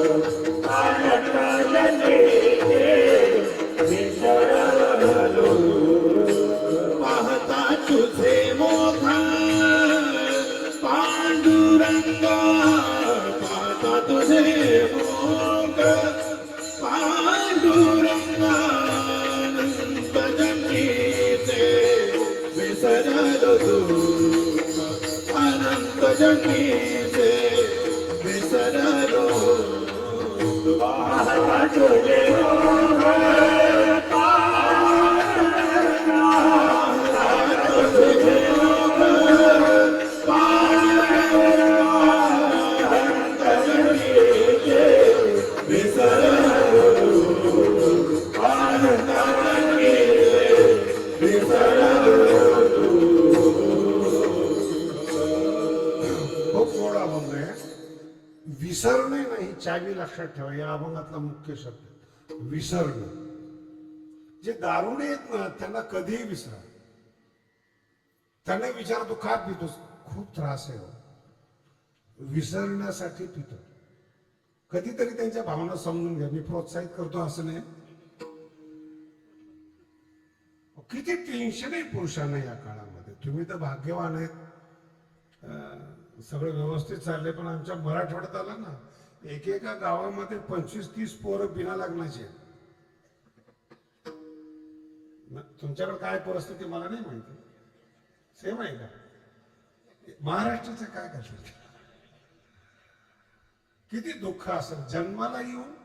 A: अनंत जन्मीचे विसरलो. पाहता तुझे मोठा पांडुरंगा, तुझे भोग पांडुरंगा, अनंत जन्मीचे विसरलो दुःख, अनंत जन्मीचे विसरलो दुःख. तुझे भोग पांडुरंगा, तुझे भोग
B: विसरणे नाही, चावी लक्षात ठेवा. या अभंगातला मुख्य शब्द विसरणं. जे दारुण येत ना त्यांना कधीही विसरा. त्यांना विचारतो का पितोस? खूप त्रास आहे हो, विसरण्यासाठी पितो. कधीतरी त्यांच्या भावना समजून घ्या. मी प्रोत्साहित करतो असं नाही. किती टेन्शन आहे पुरुषांना या काळामध्ये. तुम्ही तर भाग्यवान आहेत, सगळं व्यवस्थित चाललंय. पण आमच्या मराठवाड्यात आला ना, एकेका गावामध्ये 25-30 पोरं बिना लग्नाचे आहेत. तुमच्याकडे काय परिस्थिती मला नाही माहिती, सेम आहे का? महाराष्ट्राचं काय करतात? किती दुःख असेल. जन्माला येऊन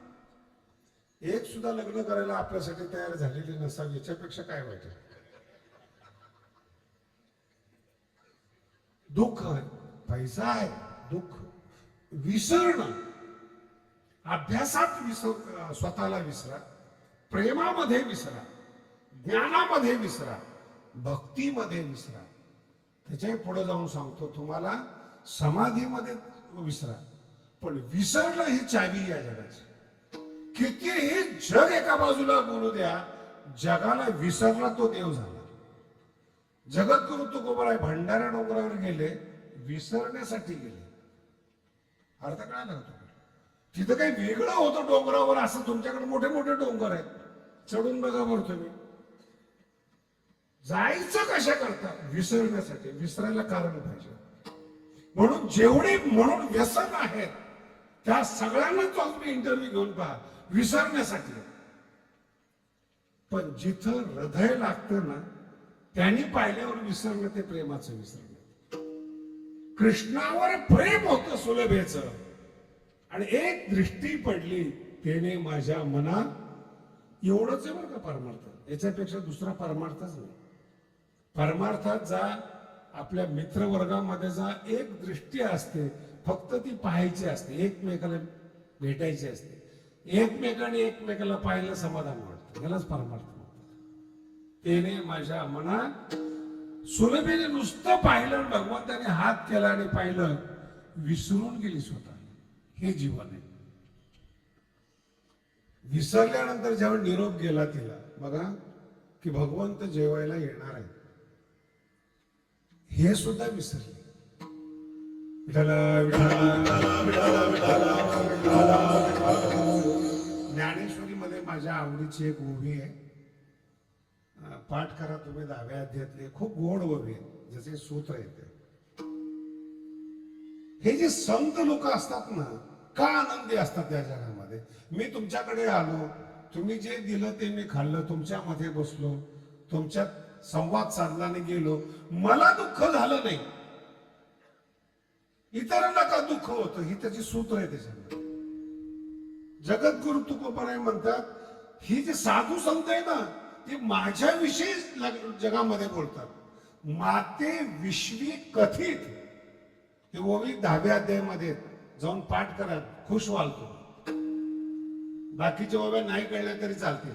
B: एक सुद्धा लग्न करायला आपल्यासाठी तयार झालेली नसावी, याच्यापेक्षा काय वाईट आहे? दुःख आहे, पैसा आहे, दुःख, विसरणं. अभ्यासात स्वतःला विसरा, प्रेमामध्ये विसरा, ज्ञानामध्ये विसरा, भक्तीमध्ये विसरा. त्याच्याही पुढे जाऊन सांगतो तुम्हाला, समाधीमध्ये विसरा. पण विसरणं ही चावी या जगाची. कितीही जग एका बाजूला बोलू द्या, जगाला विसरला तो देव झाला. जगद्गुरु तुकोबाराय भंडारा डोंगरावर गेले, विसरण्यासाठी गेले. अर्थ काय लागतो? तिथं काही वेगळं होतं डोंगरावर, असं तुमच्याकडे मोठे मोठे डोंगर आहेत, चढून बघा बरं तुम्ही. जायचं कशा करता? विसरण्यासाठी. विसरायला कारण पाहिजे. म्हणून जेवढे म्हणून व्यसन आहेत त्या सगळ्यांना तो तुम्ही इंटरव्ह्यू घेऊन पहा, विसरण्यासाठी. पण जिथं हृदय लागतं ना, त्यांनी पाहिल्यावर विसरणं ते प्रेमाचं विसरणं. कृष्णावर प्रेम होतं सुलभेचं, आणि एक दृष्टी पडली तेने माझ्या मनात. एवढंच आहे बरं का परमार्थ. याच्यापेक्षा दुसरा परमार्थच नाही. परमार्थात जा, आपल्या मित्रवर्गामध्ये जा, एक दृष्टी असते, फक्त ती पाहायची असते, एकमेकाला भेटायची असते, एकमेकाने एकमेकाला पाहायला समाधान वाटतं. यालाच परमार्थ म्हणतात. तेने माझ्या मनात सुलभेने नुसतं पाहिलं, भगवंताने हात केला आणि पाहिलं, विसरून गेली स्वतः. हे जीवन आहे. विसरल्यानंतर जेव्हा निरोप गेला तिला, बघा की भगवंत जेवायला येणार आहे, हे सुद्धा विसरले. ज्ञानेश्वरी मध्ये माझ्या आवडीची एक ओवी आहे, पाठ करा तुम्ही 10व्या अध्यायातली. खूप गोड ओवी आहे, जसे सूत्र येते. हे जे संत लोक असतात ना, का आनंदी असतात त्या जगामध्ये. मी तुमच्याकडे आलो, तुम्ही जे दिलं ते मी खाल्लं, तुमच्यामध्ये बसलो, तुमच्यात संवाद साधल्याने गेलो, मला दुःख झालं नाही, इतरांना का दुःख होतं? ही त्याची सूत्र आहे. त्याच्यामध्ये जगद्गुरु तुकोबाराय म्हणतात, ही जे साधू संत आहे ना, ते माझ्याविषयी जगामध्ये बोलतात. माते विश्वी कथित, हे ओवी 10व्या अध्यायामध्ये जाऊन पाठ करा, खुश व्हाल तुम्ही. बाकीच्या ओव्या नाही कळल्या तरी चालतील.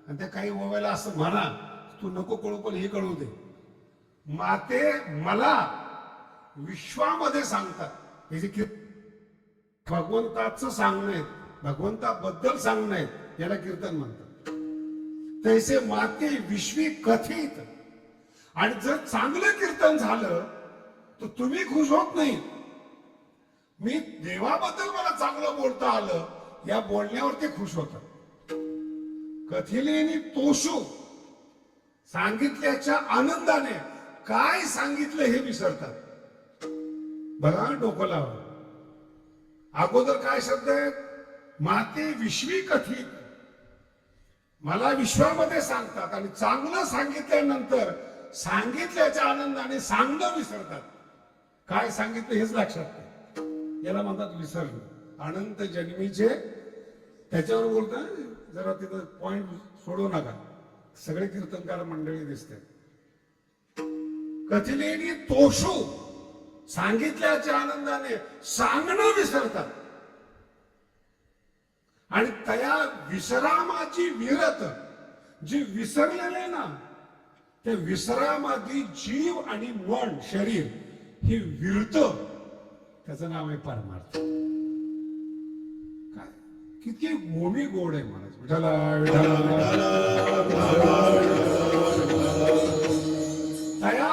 B: आणि त्या काही ओव्याला असं म्हणा, तू नको कळू पण हे कळू दे. माते मला विश्वामध्ये सांगतात. हे जे भगवंताचं सांगणं आहे, भगवंताबद्दल सांगणं आहे, याला कीर्तन म्हणतात. तैसे माते विश्वी कथित. आणि जर चांगलं कीर्तन झालं तर तुम्ही खुश होत नाही. मी देवाबद्दल मला चांगलं बोलता आलं, या बोलण्यावर ते खुश होतात. कथिलेनी तोषू, सांगितल्याच्या आनंदाने. काय सांगितलं हे विसरतात. बघा डोकं लावा. अगोदर काय शब्द आहेत? माते विश्वी कथित, मला विश्वामध्ये सांगतात. आणि चांगलं सांगितल्यानंतर सांगितल्याच्या आनंदाने सांगणं विसरतात. काय सांगितलं हेच लक्षात नाही, याला म्हणतात विसरणं. अनंत जन्मीचे, त्याच्यावर बोलता जरा तिथं पॉइंट सोडू नका. सगळे कीर्तनकार मंडळी दिसते. कथिलेनी तोषू, सांगितल्याच्या आनंदाने सांगणं विसरतात. आणि तया विश्रामाची विरत, जी विसरलेले ना, त्या विश्रामाची जीव आणि मन, शरीर हे विरत, त्याचं नाव आहे परमार्थ. काय किती मोमी गोड आहे महाराज. तया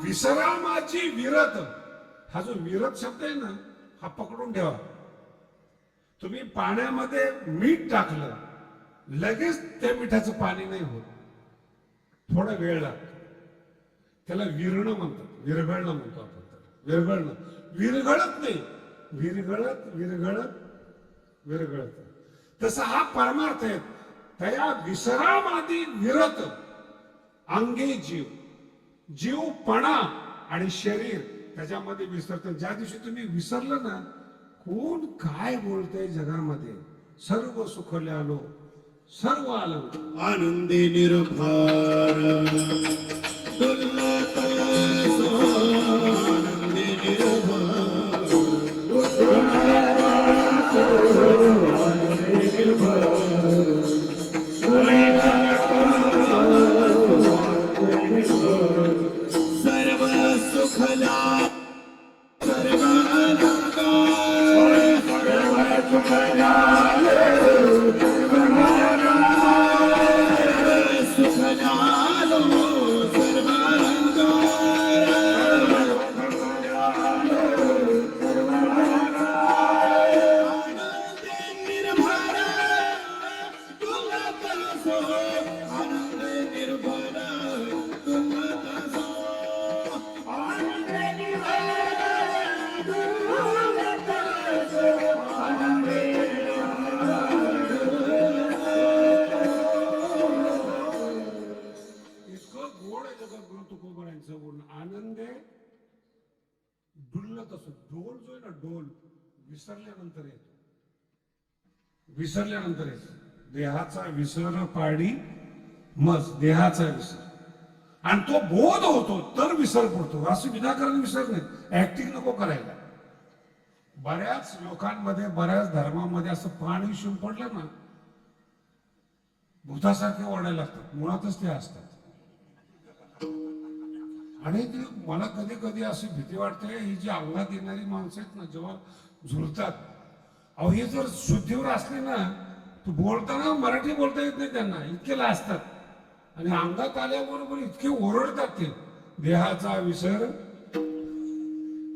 B: विश्रामाची विरत. हा जो विरत शब्द आहे ना, हा पकडून ठेवा. तुम्ही पाण्यामध्ये मीठ टाकलं लगेच त्या मिठाचं पाणी नाही होत, थोडा वेळ लागतो. त्याला विरणं म्हणतात, विरघळणं म्हणतो आपण त्याला, विरघळणं. विरघळत नाही, विरघळत विरघळत विरघळत. तसा हा परमार्थ आहे. तया विसरामादी विरत अंगे जीव, जीवपणा आणि शरीर त्याच्यामध्ये विसरतं. ज्या दिवशी तुम्ही विसरलं ना, कोण काय बोलतंय जगामध्ये, सर्व सुखले आलो, सर्व आलं.
C: आनंदी निर्भर डुलता सो, आनंदी निर्भर सर्व सुखला सर्व
B: आनंद आहे डुलत असो. डोल जो आहे ना, डोल विसरल्यानंतर येतो, विसरल्यानंतर येतो. देहाचा विसर पाडी मज, देहाचा विसर, आणि तो बोध होतो तर विसर पडतो. असं विनाकारण विसर नाही, ऍक्टिंग नको करायला. बऱ्याच लोकांमध्ये, बऱ्याच धर्मामध्ये असं पाणी शिंपडलं ना, भूतासारखे ओरडायला लागतात, मुळातच ते असतात. आणि मला कधी कधी अशी भीती वाटते, ही जी अंगात येणारी माणसं आहेत ना, जेव्हा झुलतात, अहो हे जर शुद्धीवर असले ना, तू बोलताना मराठी बोलता येत नाही त्यांना, इतके लाजतात. आणि अंगात आल्याबरोबर इतके ओरडतात ते. देहाचा विसर,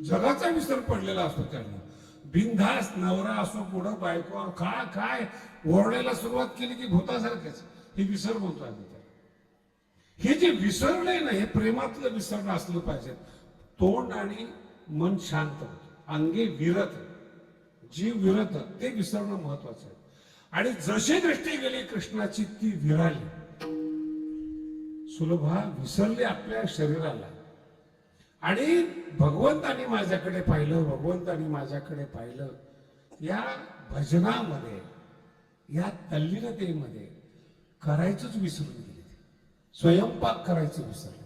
B: जगाचा विसर पडलेला असतो त्यांना. बिनधास नवरा असो, पुढं बायको, काय काय ओरडायला सुरुवात केली की भूतासारखेच. हे विसर म्हणतो आम्ही त्याला. हे जे विसरलंय ना, हे प्रेमातलं विसरणं असलं पाहिजे. तोंड आणि मन शांत होतं, अंगे विरत, जीव विरत, ते विसरणं महत्वाचं आहे. आणि जशी दृष्टी गेली कृष्णाची ती विराली. सुलभा विसरली आपल्या शरीराला, आणि भगवंतानी माझ्याकडे पाहिलं, भगवंतानी माझ्याकडे पाहिलं. या भजनामध्ये, या तल्लीनतेमध्ये करायचंच विसरून गेले. स्वयंपाक करायचं विसरलं.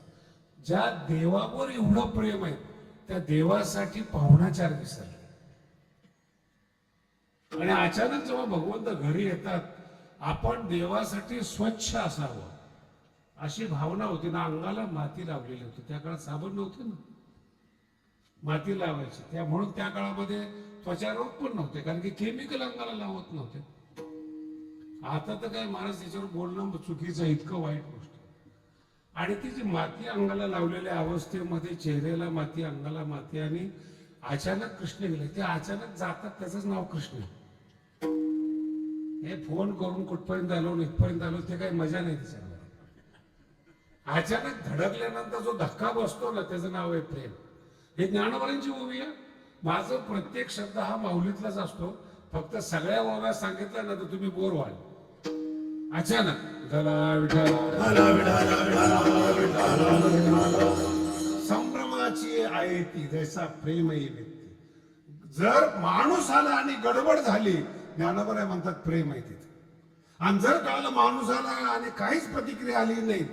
B: ज्या देवावर एवढं प्रेम आहे, त्या देवासाठी पाहुणाचार विसरले. आणि अचानक जेव्हा भगवंत घरी येतात, आपण देवासाठी स्वच्छ असावं अशी भावना होती ना. अंगाला माती लावलेली होती, त्या काळात साबण नव्हते ना, माती लावायची. म्हणून त्या काळामध्ये त्वचारोग पण नव्हते, कारण की केमिकल अंगाला लावत नव्हते. आता तर काय महाराज त्याच्यावर बोलणं चुकीचं, इतकं वाईट गोष्ट. आणि ती जी माती अंगाला लावलेल्या अवस्थेमध्ये, चेहऱ्याला माती, अंगाला माती, आणि अचानक कृष्ण गेले. ते अचानक जातात, त्याचंच नाव कृष्ण. हे फोन करून कुठपर्यंत आलो, इथपर्यंत आलो, ते काही मजा नाही त्याच्यामध्ये. अचानक धडकल्यानंतर जो धक्का बसतो ना, त्याचं नाव आहे प्रेम. हे ज्ञानोबांची ओवी आहे. माझं प्रत्येक शब्द हा माऊलीतलाच असतो. फक्त सगळ्या ओव्या सांगितल्या ना तर तुम्ही बोर व्हाल. अचानक संभ्रमाची आहे ती, जैसा प्रेमही व्यक्ती. जर माणूस आला आणि गडबड झाली, ज्ञानोबा म्हणतात प्रेम आहे तिथे. आणि जर काल माणूस आला आणि काहीच प्रतिक्रिया आली नाही,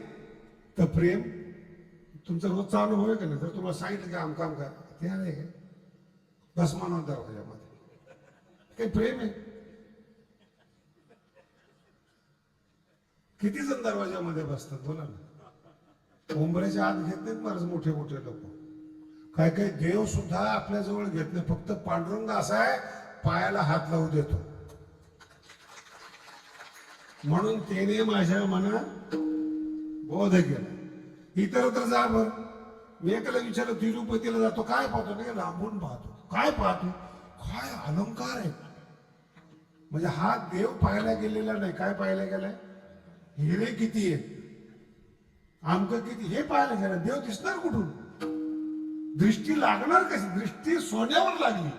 B: तर प्रेम. तुमचा रोजचा अनुभव आहे का नाही? जर तुम्हाला सांगितलं की आमकाम का, ते आहे का बस मानव दरवाजामध्ये, काही प्रेम आहे? किती जण दरवाजामध्ये बसतात बोला ना. उंबऱ्याच्या आत घेत नाहीत महाराज मोठे मोठे लोक. काय काय देव सुद्धा आपल्या जवळ घेत नाही. फक्त पांडुरंग असा आहे, पायाला हात लावू देतो. म्हणून त्याने माझ्या मनात बोध केला. इतरत्र जा बर. मी एकाला विचारलं, तिरुपतीला जातो, काय पाहतो? नाही, लांबून पाहतो. काय पाहतो? काय अलंकार आहे, म्हणजे हा देव पाहायला गेलेला नाही, काय पाहायला गेलाय? हिरे किती आहेत, आमक किती, हे पाहायला गेला. देव दिसणार कुठून? दृष्टी लागणार कशी? दृष्टी सोन्यावर लागली,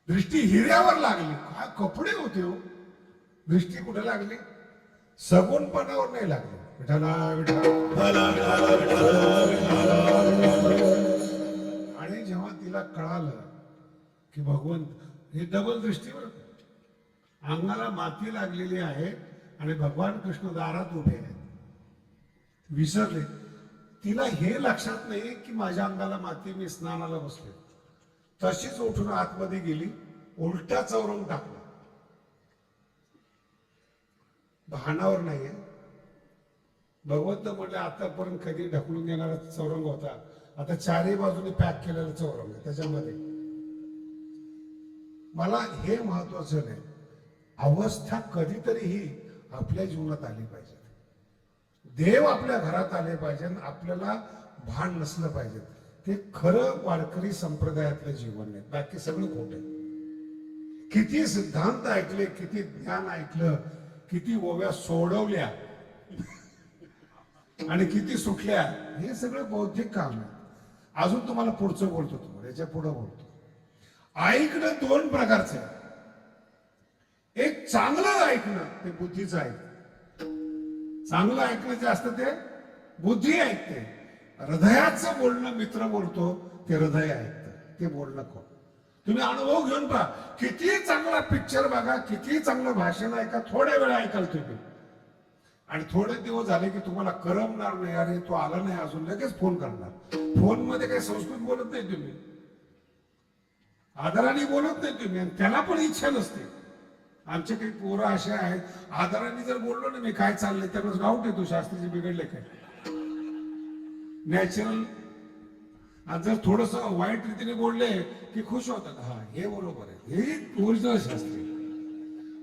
B: दृष्टी हिऱ्यावर लागली. काय कपडे होते हो. दृष्टी कुठे लागली? सगुणपणावर नाही लागली. विठाला विठाला. आणि जेव्हा तिला कळालं की भगवंत हे डबल दृष्टीवर, अंगाला माती लागलेली आहे आणि भगवान कृष्ण दारात उभे आहेत, विसरले. तिला हे लक्षात नाही की माझ्या अंगाला माती, मी स्नानाला बसले. तशीच उठून आतमध्ये गेली, उलटा चौरंग टाकला. भानावर नाहीये. भगवंत म्हटले आतापर्यंत कधी ढकलून देणारा चौरंग होता, आता चारही बाजूने पॅक केलेला चौरंग आहे त्याच्यामध्ये. मला हे महत्वाचं नाही, अवस्था कधीतरी ही आपल्या जीवनात आली पाहिजे. देव आपल्या घरात आले पाहिजे, आपल्याला भान नसलं पाहिजे. ते खरं वारकरी संप्रदायातलं जीवन आहे, बाकी सगळं खोट आहे. किती सिद्धांत ऐकले, किती ज्ञान ऐकलं, किती ओव्या सोडवल्या आणि किती सुटल्या, हे सगळं बौद्धिक काम आहे. अजून तुम्हाला पुढचं बोलतो, तुम्हाला याच्या पुढे बोलतो. ऐकणं दोन प्रकारचं आहे. एक चांगलं ऐकणं, ते बुद्धीचं ऐकणं. चांगलं ऐकणं जे असतं ते बुद्धी ऐकते. हृदयाचं बोलणं मित्र बोलतो, ते हृदय ऐकतं. ते बोलणं कोण? तुम्ही अनुभव घेऊन पहा. किती चांगला पिक्चर बघा, किती चांगलं भाषण ऐका, थोड्या वेळ ऐकाल तुम्ही, आणि थोडे दिवस झाले की तुम्हाला करमणार नाही. अरे तो आला नाही अजून, लगेच फोन करणार. फोन मध्ये काही संस्कृत बोलत नाही तुम्ही, आदराने बोलत नाही तुम्ही, आणि त्याला पण इच्छा नसते. आमचे काही पोरं असे आहेत, आदराने जर बोललो ना मी काय चाललंय, त्यावेळेस डाऊट येतो शास्त्रीचे बिघडले काय, नॅचरल. आणि जर थोडस वाईट रीतीने बोलले की खुश होतात, हा हे बरोबर आहे, हे ओरिजिनल शास्त्री.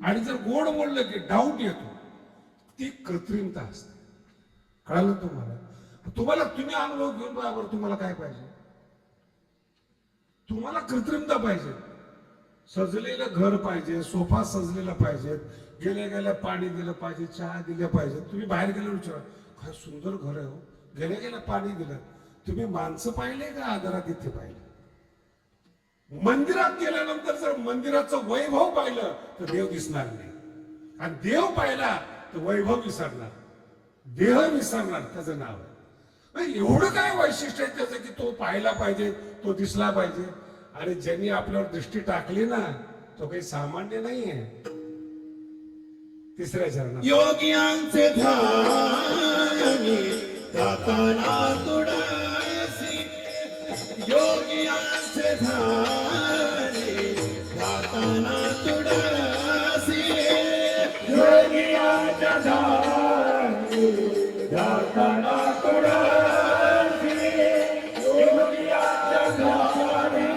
B: आणि जर गोड बोललं की डाऊट येतो, ती कृत्रिमता असते. कळालं तुम्हाला? तुम्हाला तुम्ही अनुभव घेऊन बरोबर, तुम्हाला काय पाहिजे? तुम्हाला कृत्रिमता पाहिजे. सजलेलं घर पाहिजे, सोफा सजलेला पाहिजे, गेल्या गेल्या पाणी दिलं पाहिजे, चहा दिलं पाहिजे. तुम्ही बाहेर गेले विचारा, काय सुंदर घर आहे हो, गेल्या गेल्या पाणी दिलं. तुम्ही माणसं पाहिले का आदरात इथे पाहिले? मंदिरात गेल्यानंतर जर मंदिराचं वैभव पाहिलं तर देव दिसणार नाही, आणि देव पाहिला तर वैभव विसरणार, देह विसरणार. त्याचं नाव आहे. एवढं काय वैशिष्ट्य आहे त्याचं की तो पाहिला पाहिजे, तो दिसला पाहिजे. आणि ज्यांनी आपल्यावर दृष्टी टाकली ना, तो काही सामान्य नाहीये. तिसऱ्या चरणात
C: योगियांचे ध्यानी दाताना तुळसी, योगियांचे ध्यानी दाताना तुळसी,
A: योगियांच्या ध्यानी दाताना तुळसी, योगियांच्या ध्यानी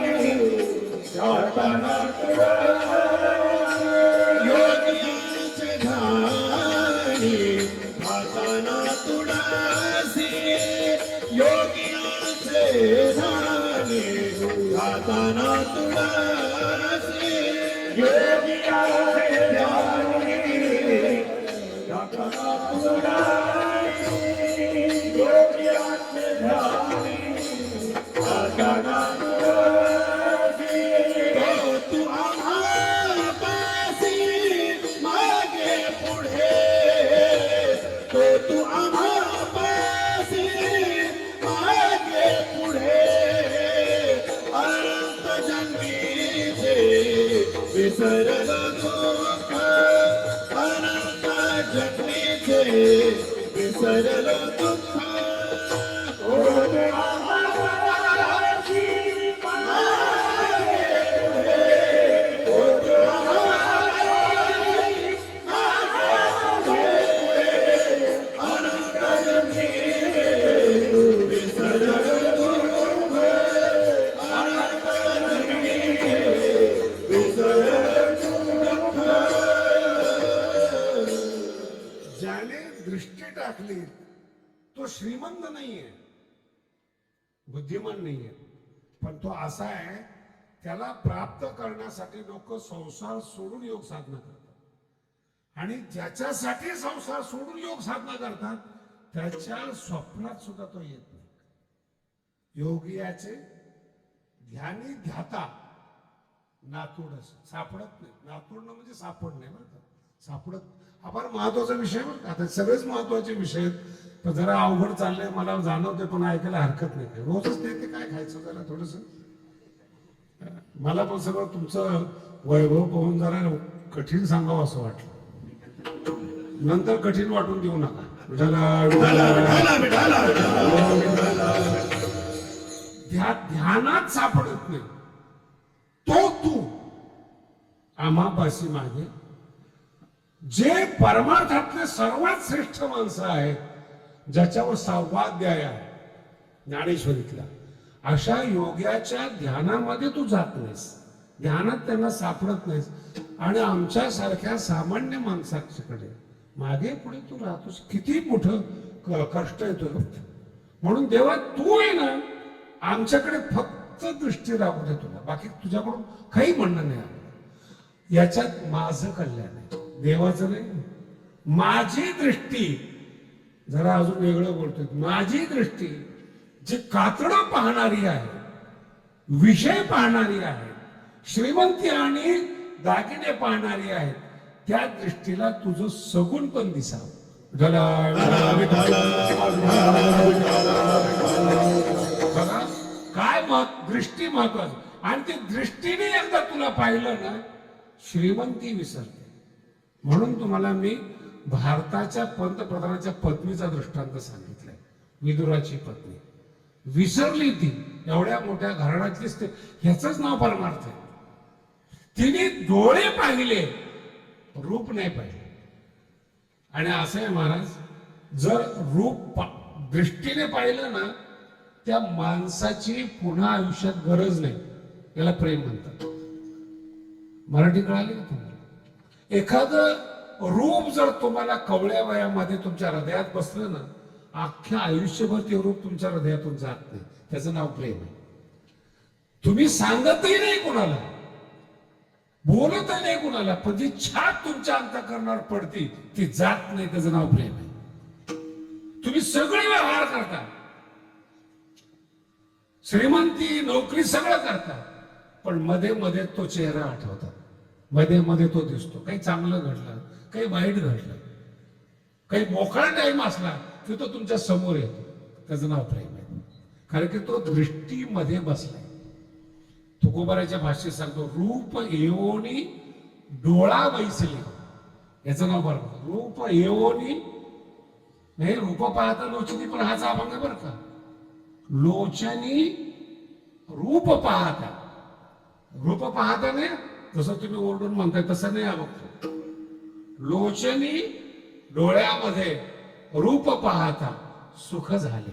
A: दाताना तुळसी,
C: योगियांचे ध्यानी दाताना तुळसी, योगियांचे ध्यानी दाताना तुळसी,
A: योगियांचे ध्यानी दाताना तुळसी, योगियांचे ध्यानी दाताना तुळसी.
C: तो तू आम्हा पासी मागे पुढे, तो तू आम्हा पासी मागे पुढे, अनंत जन्मीचे विसरल दुःख, अनंत जन्मीचे विसरल दुःख.
B: ज्याने दृष्टी टाकली तो श्रीमंत नाहीये, बुद्धिमान नाहीये, पण तो असा आहे त्याला प्राप्त करण्यासाठी लोक संसार सोडून योग साधना करतात आणि ज्याच्यासाठी संसार सोडून योग साधना करतात त्याच्या स्वप्नात सुद्धा तो येत नाही. योगियाचे ध्यानी ध्याता नातूड सापडत नाही. नातूडणं म्हणजे सापडणे बरं का. सापडत हा फार महत्वाचा विषय बरं का. आता सगळेच महत्वाचे विषय आहेत, पण जरा अवघड चाललंय मला जाणवते, पण ऐकायला हरकत नाही. रोजच ते काय खायचं जरा थोडस. मला पण सगळं तुमचं वैभव पाहून जरा कठीण सांगावं असं वाटलं. नंतर कठीण वाटून देऊ नका. ध्यानात सापडत नाही तो तू आम्हापाशी मागे जे परमार्थातले सर्वात श्रेष्ठ माणसं आहेत, ज्याच्यावर संवाद आहे ज्ञानेश्वरीतला, अशा योग्याच्या ध्यानामध्ये तू जात नाहीस, ध्यानात त्यांना सापडत नाहीस. आणि आमच्या सारख्या सामान्य माणसाकडे मागे पुढे तू राहतोस. किती मोठं कष्ट येतो. म्हणून देवा तू आहे ना, आमच्याकडे फक्त दृष्टी राहू दे तुला, बाकी तुझ्याकडून काही म्हणणं नाही. याच्यात माझं कल्याण आहे, देवाचं नाही. माझी दृष्टी, जरा अजून वेगळं बोलतोय, माझी दृष्टी जी कातडं पाहणारी आहे, विषय पाहणारी आहे, श्रीमंती आणि दागिने पाहणारी आहे, त्या दृष्टीला तुझं सगुण पण दिसावं. काय दृष्टी महत्वाची. आणि ती दृष्टीने एकदा तुला पाहिलं ना, श्रीमंती विसरते. म्हणून तुम्हाला मी भारताच्या पंतप्रधानाच्या पत्नीचा दृष्टांत सांगितलाय. विदुराची पत्नी विसरली, ती एवढ्या मोठ्या घराण्यातलीच ते, ह्याच नाव परमार्थ आहे. तिने डोळे पाहिले, रूप नाही पाहिले. आणि असं आहे महाराज, जर रूप दृष्टीने पाहिलं ना, त्या माणसाची पुन्हा आयुष्यात गरज नाही. याला प्रेम म्हणतात. मराठी कळाली का तुम्हाला? एखादं रूप जर तुम्हाला कवळ्या वयामध्ये तुमच्या हृदयात बसलं ना, अख्ख्या आयुष्यभर ते रूप तुमच्या हृदयातून जात नाही. त्याचं नाव प्रेम आहे. तुम्ही सांगतही नाही कुणाला, बोलतही नाही कुणाला, पण जी छाप तुमच्या अंतःकरणावर पडती ती जात नाही. त्याचं नाव प्रेम आहे. तुम्ही सगळे व्यवहार करता, श्रीमंती नोकरी सगळं करता, पण मध्ये मध्ये तो चेहरा आठवतात, मध्ये मध्ये तो दिसतो. काही चांगलं घडलं, काही वाईट घडलं, काही मोकळा टाइम असला की तो तुमच्या समोर येतो. त्याचं नाव प्रेम आहे. कारण की तो दृष्टीमध्ये बसलाय. तुकोबाराच्या भाषेत सांगतो, रूप येवोनी डोळा बैसले. याचं नाव बरं, रूप येवोनी नाही, रूप पाहता लोचनी, पण हाच अभंग बरं का. लोचनी रूप पाहता, रूप पाहता नाही जसं तुम्ही ओरडून म्हणताय तसं नाही. बघतो लोचनी डोळ्यामध्ये रूप पाहता सुख झाले.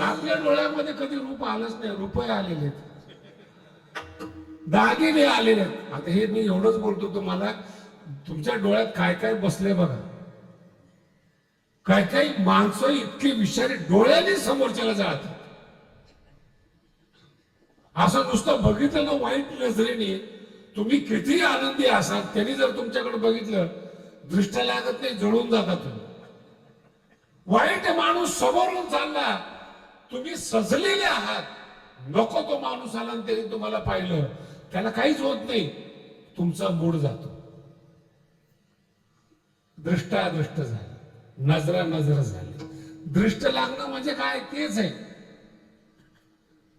B: आपल्या डोळ्यामध्ये कधी रूप आलंच नाही. रुपये आलेले, दागिने आलेले. आता हे मी एवढंच बोलतो तुम्हाला, तुमच्या डोळ्यात काय काय बसले बघा. काय काही माणसं इतकी विषारी डोळ्याने समोरच्याला जाळतात. असं नुसतं बघितलं ना वाईट नजरेने, तुम्ही किती आनंदी असाल, त्यांनी जर तुमच्याकडे बघितलं दृष्ट्या लागत नाही, जळून जाता तुम्ही. वाईट माणूस समोरून चालला, तुम्ही सजलेले आहात, नको तो माणूस आला आणि त्याने तुम्हाला पाहिलं, त्याला काहीच होत नाही, तुमचा मूड जातो. दृष्टादृष्ट झाली, नजरा नजर झाली. दृष्ट लागणं म्हणजे काय, तेच आहे.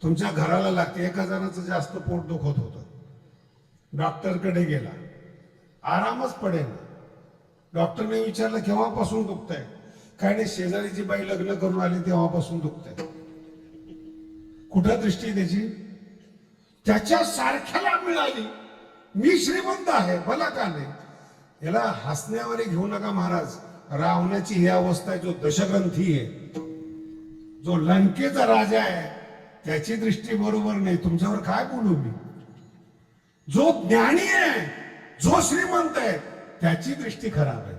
B: तुमच्या घराला लागते. एका जणाचं जास्त पोट दुखत होतं, डॉक्टरकडे गेला, आरामच पडेल. डॉक्टरने विचारलं केव्हापासून दुखतंय? काय नाही, शेजारीची बाई लग्न करून आली तेव्हापासून दुखतंय. कुठं दृष्टी त्याची? त्याच्या सारख्याला मिळाली. मी श्रीमंत आहे, मला का नाही? याला हसण्यावर घेऊ नका महाराज. रावणाची ही अवस्था आहे. जो दशग्रंथी आहे, जो लंकेचा राजा आहे, त्याची दृष्टी बरोबर नाही. तुमच्यावर काय बोलू मी? जो ज्ञानी आहे, जो श्रीमंत आहे, त्याची दृष्टी खराब आहे.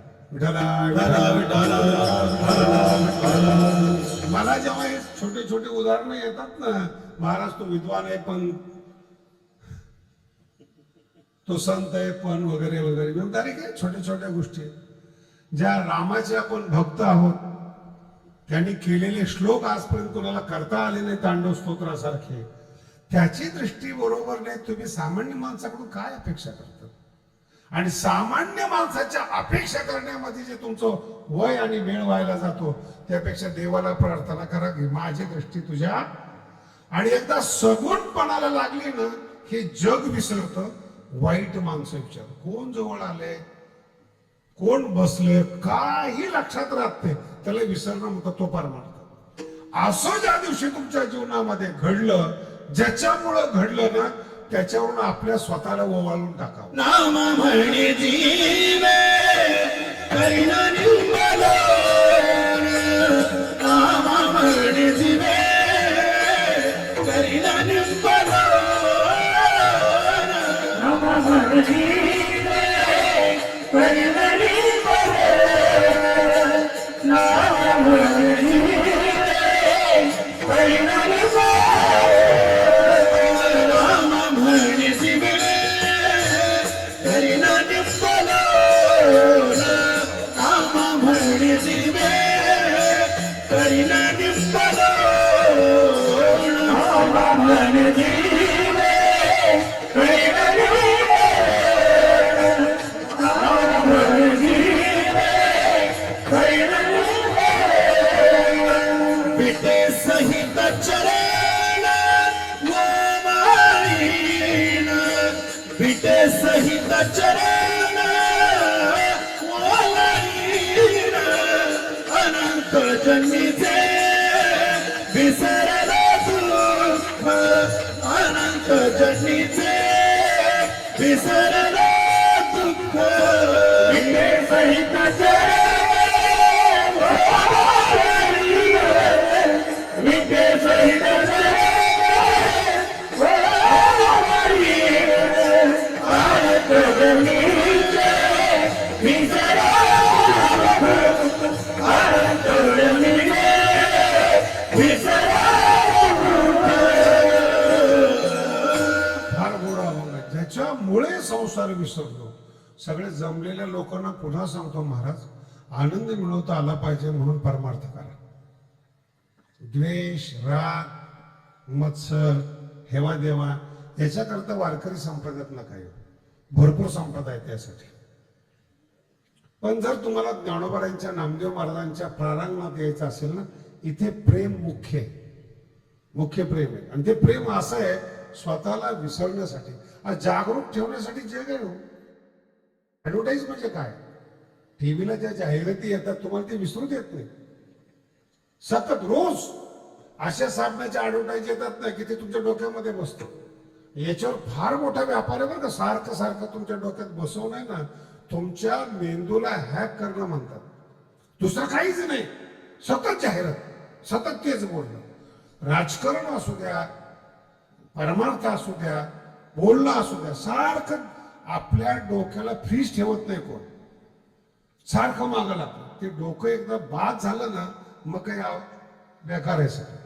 B: मला जेव्हा हे छोटे छोटे उदाहरणं येतात ना, महाराज तो विद्वान आहे पण तो संत आहे पण वगैरे वगैरे, मी म्हणतो, अरे काय छोट्या छोट्या गोष्टी आहेत. ज्या रामाचे आपण भक्त आहोत त्यांनी केलेले श्लोक आजपर्यंत कोणाला करता आले नाही तांडव स्तोत्रासारखे, त्याची दृष्टी बरोबर नाही. तुम्ही सामान्य माणसाकडून काय अपेक्षा करतात? आणि सामान्य माणसाच्या अपेक्षा करण्यामध्ये जे तुमचं वय आणि वेळ व्हायला जातो, त्यापेक्षा देवाला प्रार्थना करा की माझी दृष्टी तुझ्या. आणि एकदा सगुणपणाला लागली ना, हे जग विसरतं. वाईट माणसं विचार, कोण जवळ आले, कोण बसले, काही लक्षात राहत नाही, त्याला विसरणं म्हणतात, तो परमार्थ. असं ज्या दिवशी तुमच्या जीवनामध्ये घडलं, ज्याच्यामुळं घडलं ना, त्याच्यावरून आपल्या स्वतःला ओवाळून टाकावं.
C: नाम म्हणे जीवे करीना निंबलो, नाम म्हणे जीवे करीना निंबलो, नाम म्हणे जीवे करीना निंबलो, नाम म्हणे जीवे करीना निंबलो. सहित चरण गोमाईन, विटे सहित चरण गोमाईन, अनंत जन्मीचे विसरलो दुःख, अनंत जन्मीचे विसरलो दुःख, विटे सहित चरण
B: ज्याच्यामुळे संसार विसरलो. सगळे जमलेल्या लोकांना पुन्हा सांगतो महाराज, आनंद मिळवता आला पाहिजे म्हणून परमार्थ करा. द्वेष, राग, मत्सर, हेवा देवा याच्याकरता वारकरी संप्रदायात नका येऊ. भरपूर संप्रदाय त्यासाठी. पण जर तुम्हाला ज्ञानोबारांच्या, नामदेव महाराजांच्या प्रारंभात यायचं असेल ना, इथे प्रेम मुख्य आहे, मुख्य प्रेम आहे. आणि ते प्रेम असं आहे स्वतःला विसरण्यासाठी, जागरूक ठेवण्यासाठी. जग आहे. ऍडव्हर्टाईज म्हणजे काय? टीव्हीला ज्या जाहिराती येतात तुम्हाला ते विसरू देत नाही. सतत रोज अशा साबणाच्या ऍडव्हर्टाईज येतात ना की ते तुमच्या डोक्यामध्ये बसतं. याच्यावर फार मोठा व्यापार आहे बरं का. सारखं सारखं तुमच्या डोक्यात बसवणं आहे ना, तुमच्या मेंदूला हॅक करणं म्हणतात. दुसरं काहीच नाही. सतत जाहिरात, सतत तेच बोलणं. राजकारण असू द्या, परमार्थ असू द्या, बोलणं असू द्या, सारखं आपल्या डोक्याला फ्रीज ठेवत नाही कोण. सारखं मागं लागतं. ते डोकं एकदा बाद झालं ना मग काही बेकार आहे सगळं.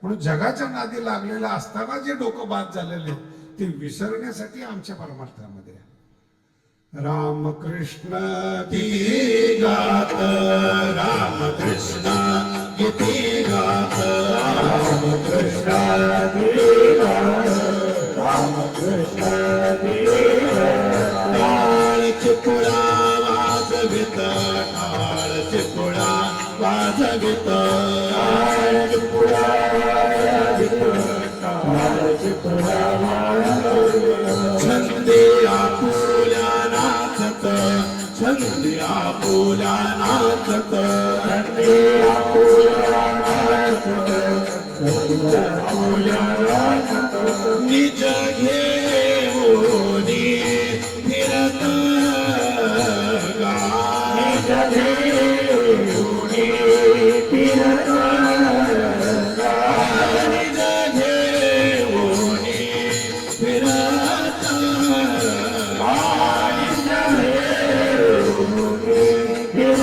B: म्हणून जगाच्या नादी लागलेलं असताना जे डोकं बाद झालेले ते विसरण्यासाठी आमच्या परमार्थामध्ये रामकृष्ण
C: गीती गात, रामकृष्ण गीती गात, रामकृष्ण गीती गात, रामकृष्ण गीती गात. टाळ चिपुळा वाजवित, टाळ चिपुळा वाजवित, टाळ चिपुळा वाजवित, टाळ चिपुळा वाजवित. छंदी आपुल्या नाचत, छंदी आपुल्या नाचत, छंदी आपुल्या नाचत, छंदी आपुल्या नाचत. निज घेऊनी फिरत गाय, निज घेऊनी फिरत गाय, निज घेऊनी फिरत गाय, निज घेऊनी फिरत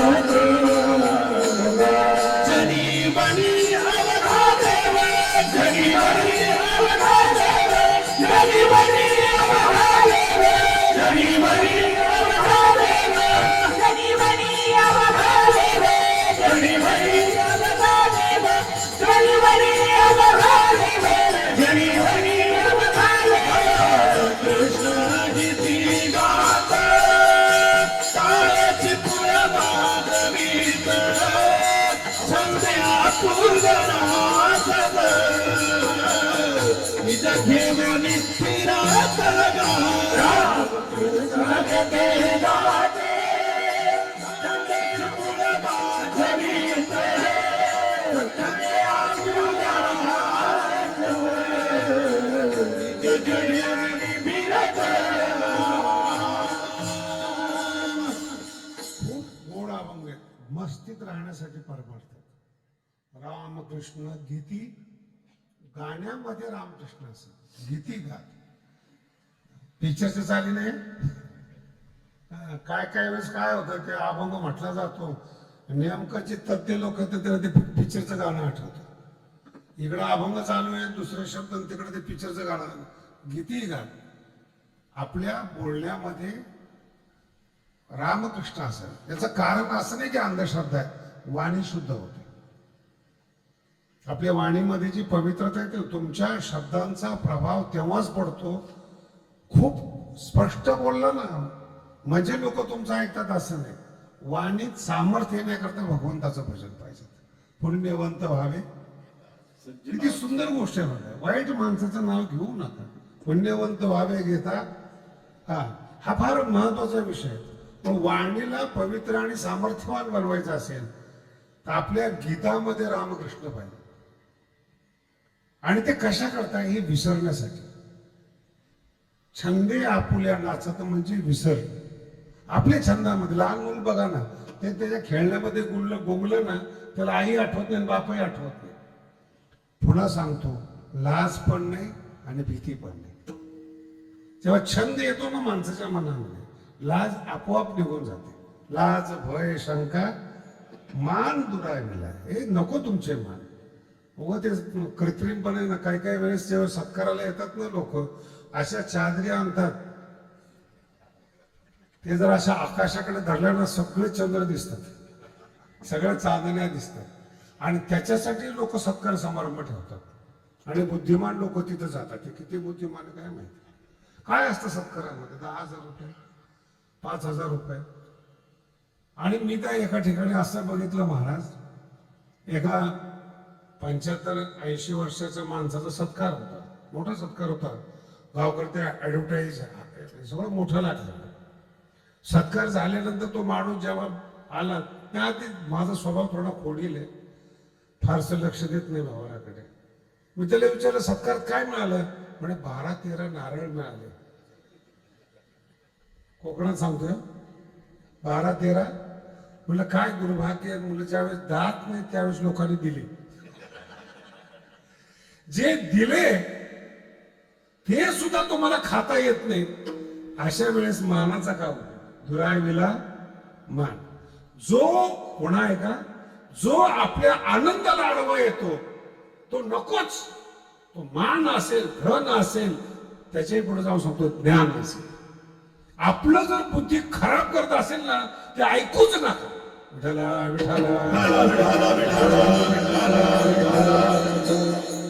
B: मस्तीत राहण्यासाठी परमार्थात रामकृष्ण गीती गाण्यामध्ये रामकृष्ण असं गीती गात पिक्चरच्या चाली नाही. काय काय वेळेस काय होतं ते अभंग म्हटला जातो नेमकं जे तज्ञ लोक आहेत त्याला ते पिक्चरचं गाणं आठवतं. इकडं अभंग चालू आहे दुसरे शब्द आणि तिकडे ते पिक्चरचं गाणं गीती गात. आपल्या बोलण्यामध्ये रामकृष्ण असेल त्याचं कारण असं नाही की अंधश्रद्धा आहे. वाणी शुद्ध होते. आपल्या वाणीमध्ये जी पवित्रता आहे ते तुमच्या शब्दांचा प्रभाव तेव्हाच पडतो. खूप स्पष्ट बोललं ना म्हणजे लोक तुमचं ऐकतात असं नाही. वाणीत सामर्थ्य येण्याकरता भगवंताचं भजन पाहिजे. पुण्यवंत व्हावे किती सुंदर गोष्ट आहे बघा. वाईट माणसाचं नाव घेऊ नका. पुण्यवंत व्हावे घेता हा फार महत्वाचा विषय आहे. पण वाणीला पवित्र आणि सामर्थ्यवान बनवायचं असेल तर आपल्या गीतामध्ये रामकृष्ण पाहिजे. आणि ते कशा करता हे विसरण्यासाठी. छंदे आपुल्या नाचत म्हणजे विसर. आपल्या छंदामध्ये लहान मुल बघा ना ते त्याच्या खेळण्यामध्ये गुंगलं ना त्याला आई आठवत नाही बापही आठवत नाही. पुन्हा सांगतो लाज पण नाही आणि भीती पण नाही. जेव्हा छंद येतो ना माणसाच्या मनामध्ये लाज आपोआप निघून जाते. लाज भय शंका मान दुराविला हे नको तुमचे मान. उगा ते कृत्रिमपणे ना काही काही वेळेस जेव्हा सत्काराला येतात ना लोक अशा चादरी आणतात ते जर अशा आकाशाकडे धरल्यानं सगळे चंद्र दिसतात सगळ्या चांदण्या दिसतात. आणि त्याच्यासाठी लोक सत्कार समारंभ ठेवतात. आणि बुद्धिमान लोक तिथं जातात. ते किती बुद्धिमान काय माहिती. काय असतं सत्कारामध्ये 10,000 रुपये 5,000 रुपये. आणि मी त्या एका ठिकाणी असं बघितलं महाराज एका 75-80 वर्षाच्या माणसाचा सत्कार होता. मोठा सत्कार होता. गावकरी ऍडव्हर्टाईज सगळं मोठं लागलं. सत्कार झाल्यानंतर तो माणूस जेव्हा आला त्याआधी माझा स्वभाव थोडा खोडील आहे. फारसं लक्ष देत नाही भावाकडे. मी त्याला विचारलं सत्कार काय मिळालं म्हणे 12-13 नारळ मिळाले. कोकणात सांगतोय 12-13. म्हणलं काय दुर्भाग्य. मुलं ज्यावेळेस दात नाही त्यावेळेस लोकांनी दिले. जे दिले ते सुद्धा तुम्हाला खाता येत नाही. अशा वेळेस मानाचा का दुराविला मान. जो कोणा आहे का जो आपल्या आनंदाला आडवा येतो तो नकोच. तो मान असेल धन असेल त्याच्याही पुढे जाऊन सांगतो ज्ञान असेल. आपलं जर बुद्धी खराब करत असेल ना ते ऐकूच नका.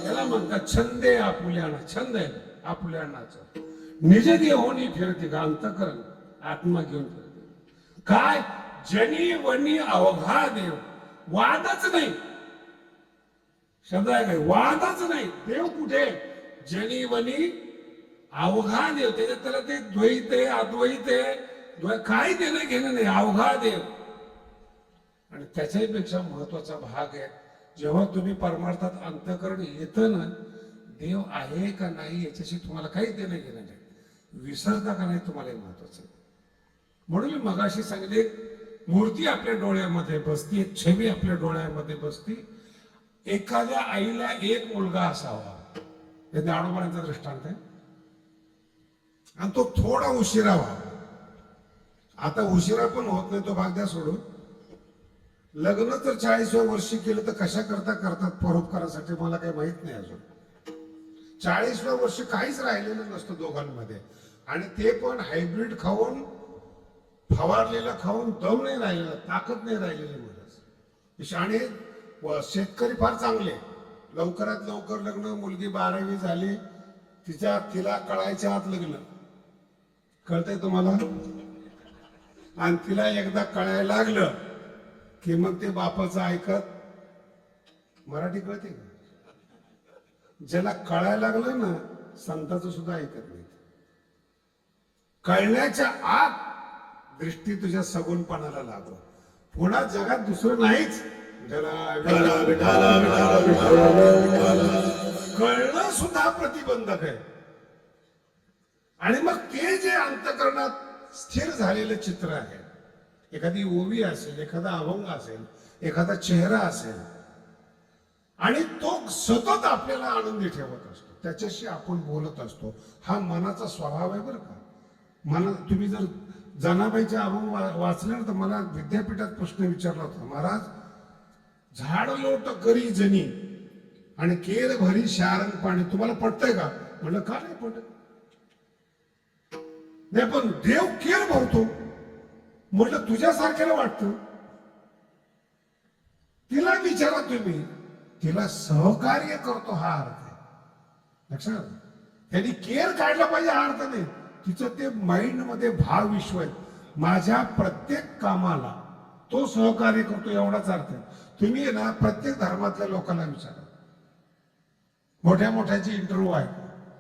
B: त्याला म्हणतात छंदे आपुल्याना. छंद आहे आपुल्यानाच निज देहोनी फिरते का अंतकरण आत्मा घेऊन फिरते. काय जनी वनी अवघा देव. वादच नाही शब्द आहे काय वादच नाही. देव कुठे जनी वनी अवघा देव. त्याच्यात त्याला ते द्वैत आहे अद्वैत आहे काही देणं घेणं नाही. अवघा देव. आणि त्याच्याही पेक्षा महत्वाचा भाग आहे जेव्हा तुम्ही परमार्थात अंतकरण येतं ना देव आहे का नाही याच्याशी तुम्हाला काही देणं घेणं नाही. विसरता का नाही तुम्हाला हे महत्वाचं आहे. म्हणून मी मगाशी सांगितले एक मूर्ती आपल्या डोळ्यामध्ये बसती एक छबी आपल्या डोळ्यामध्ये बसती. एखाद्या आईला एक मुलगा असावा हे ज्ञानोबांचा दृष्टांत आहे. आणि तो थोडा उशिरा व्हावा. आता उशिरा पण होत नाही तो भाग द्या सोडून. लग्न तर 40व्या वर्षी केलं तर कशा करता करतात परोपकारासाठी मला काही माहित नाही अजून. 40व्या वर्षी काहीच राहिलेलं नसतं दोघांमध्ये. आणि ते पण हायब्रिड खाऊन फवारलेलं खाऊन दम नाही राहिलेला ताकद नाही राहिलेली मुलं. आणि शेतकरी फार चांगले लवकरात लवकर लग्न. मुलगी 12वी झाली तिला कळायच्या आत लग्न. कळतंय तुम्हाला. आणि तिला एकदा कळायला लागलं की मग ते बापाचं ऐकत. मराठी कळते का. ज्याला कळायला लागलं ना संताचं सुद्धा ऐकत नाही. कळण्याच्या आत दृष्टी तुझ्या सगुणपणाला लागो. पुन्हा जगात दुसरं नाहीच. कळणं सुद्धा प्रतिबंधक आहे. आणि मग ते जे अंतकरणात स्थिर झालेलं चित्र आहे एखादी ओवी असेल, एखादा अभंग असेल, एखादा चेहरा असेल आणि तो सतत आपल्याला आनंदी ठेवत असतो, त्याच्याशी आपण बोलत असतो. हा मनाचा स्वभाव आहे बरं का. तुम्ही जर जनाबाईचे अभंग वाचले ना, तर मला विद्यापीठात प्रश्न विचारला होता, महाराज झाड लोट करी जनी आणि केर भरी शारण पाणी, तुम्हाला पटतंय का? म्हणलं का नाही पटत? नाही पण देव केर भरतो. म्हटलं तुझ्यासारख्याला वाटतं? तिला विचारा तुम्ही, तिला सहकार्य करतो हा अर्थ आहे. लक्षात, त्यांनी केअर काढला पाहिजे हा अर्थ नाही. तिचं ते माइंड मध्ये भाव विश्व आहे, माझ्या प्रत्येक कामाला तो सहकार्य करतो एवढाच अर्थ आहे. तुम्ही ना प्रत्येक धर्मातल्या लोकांना विचारा, मोठ्या मोठ्याची इंटरव्ह्यू आहे,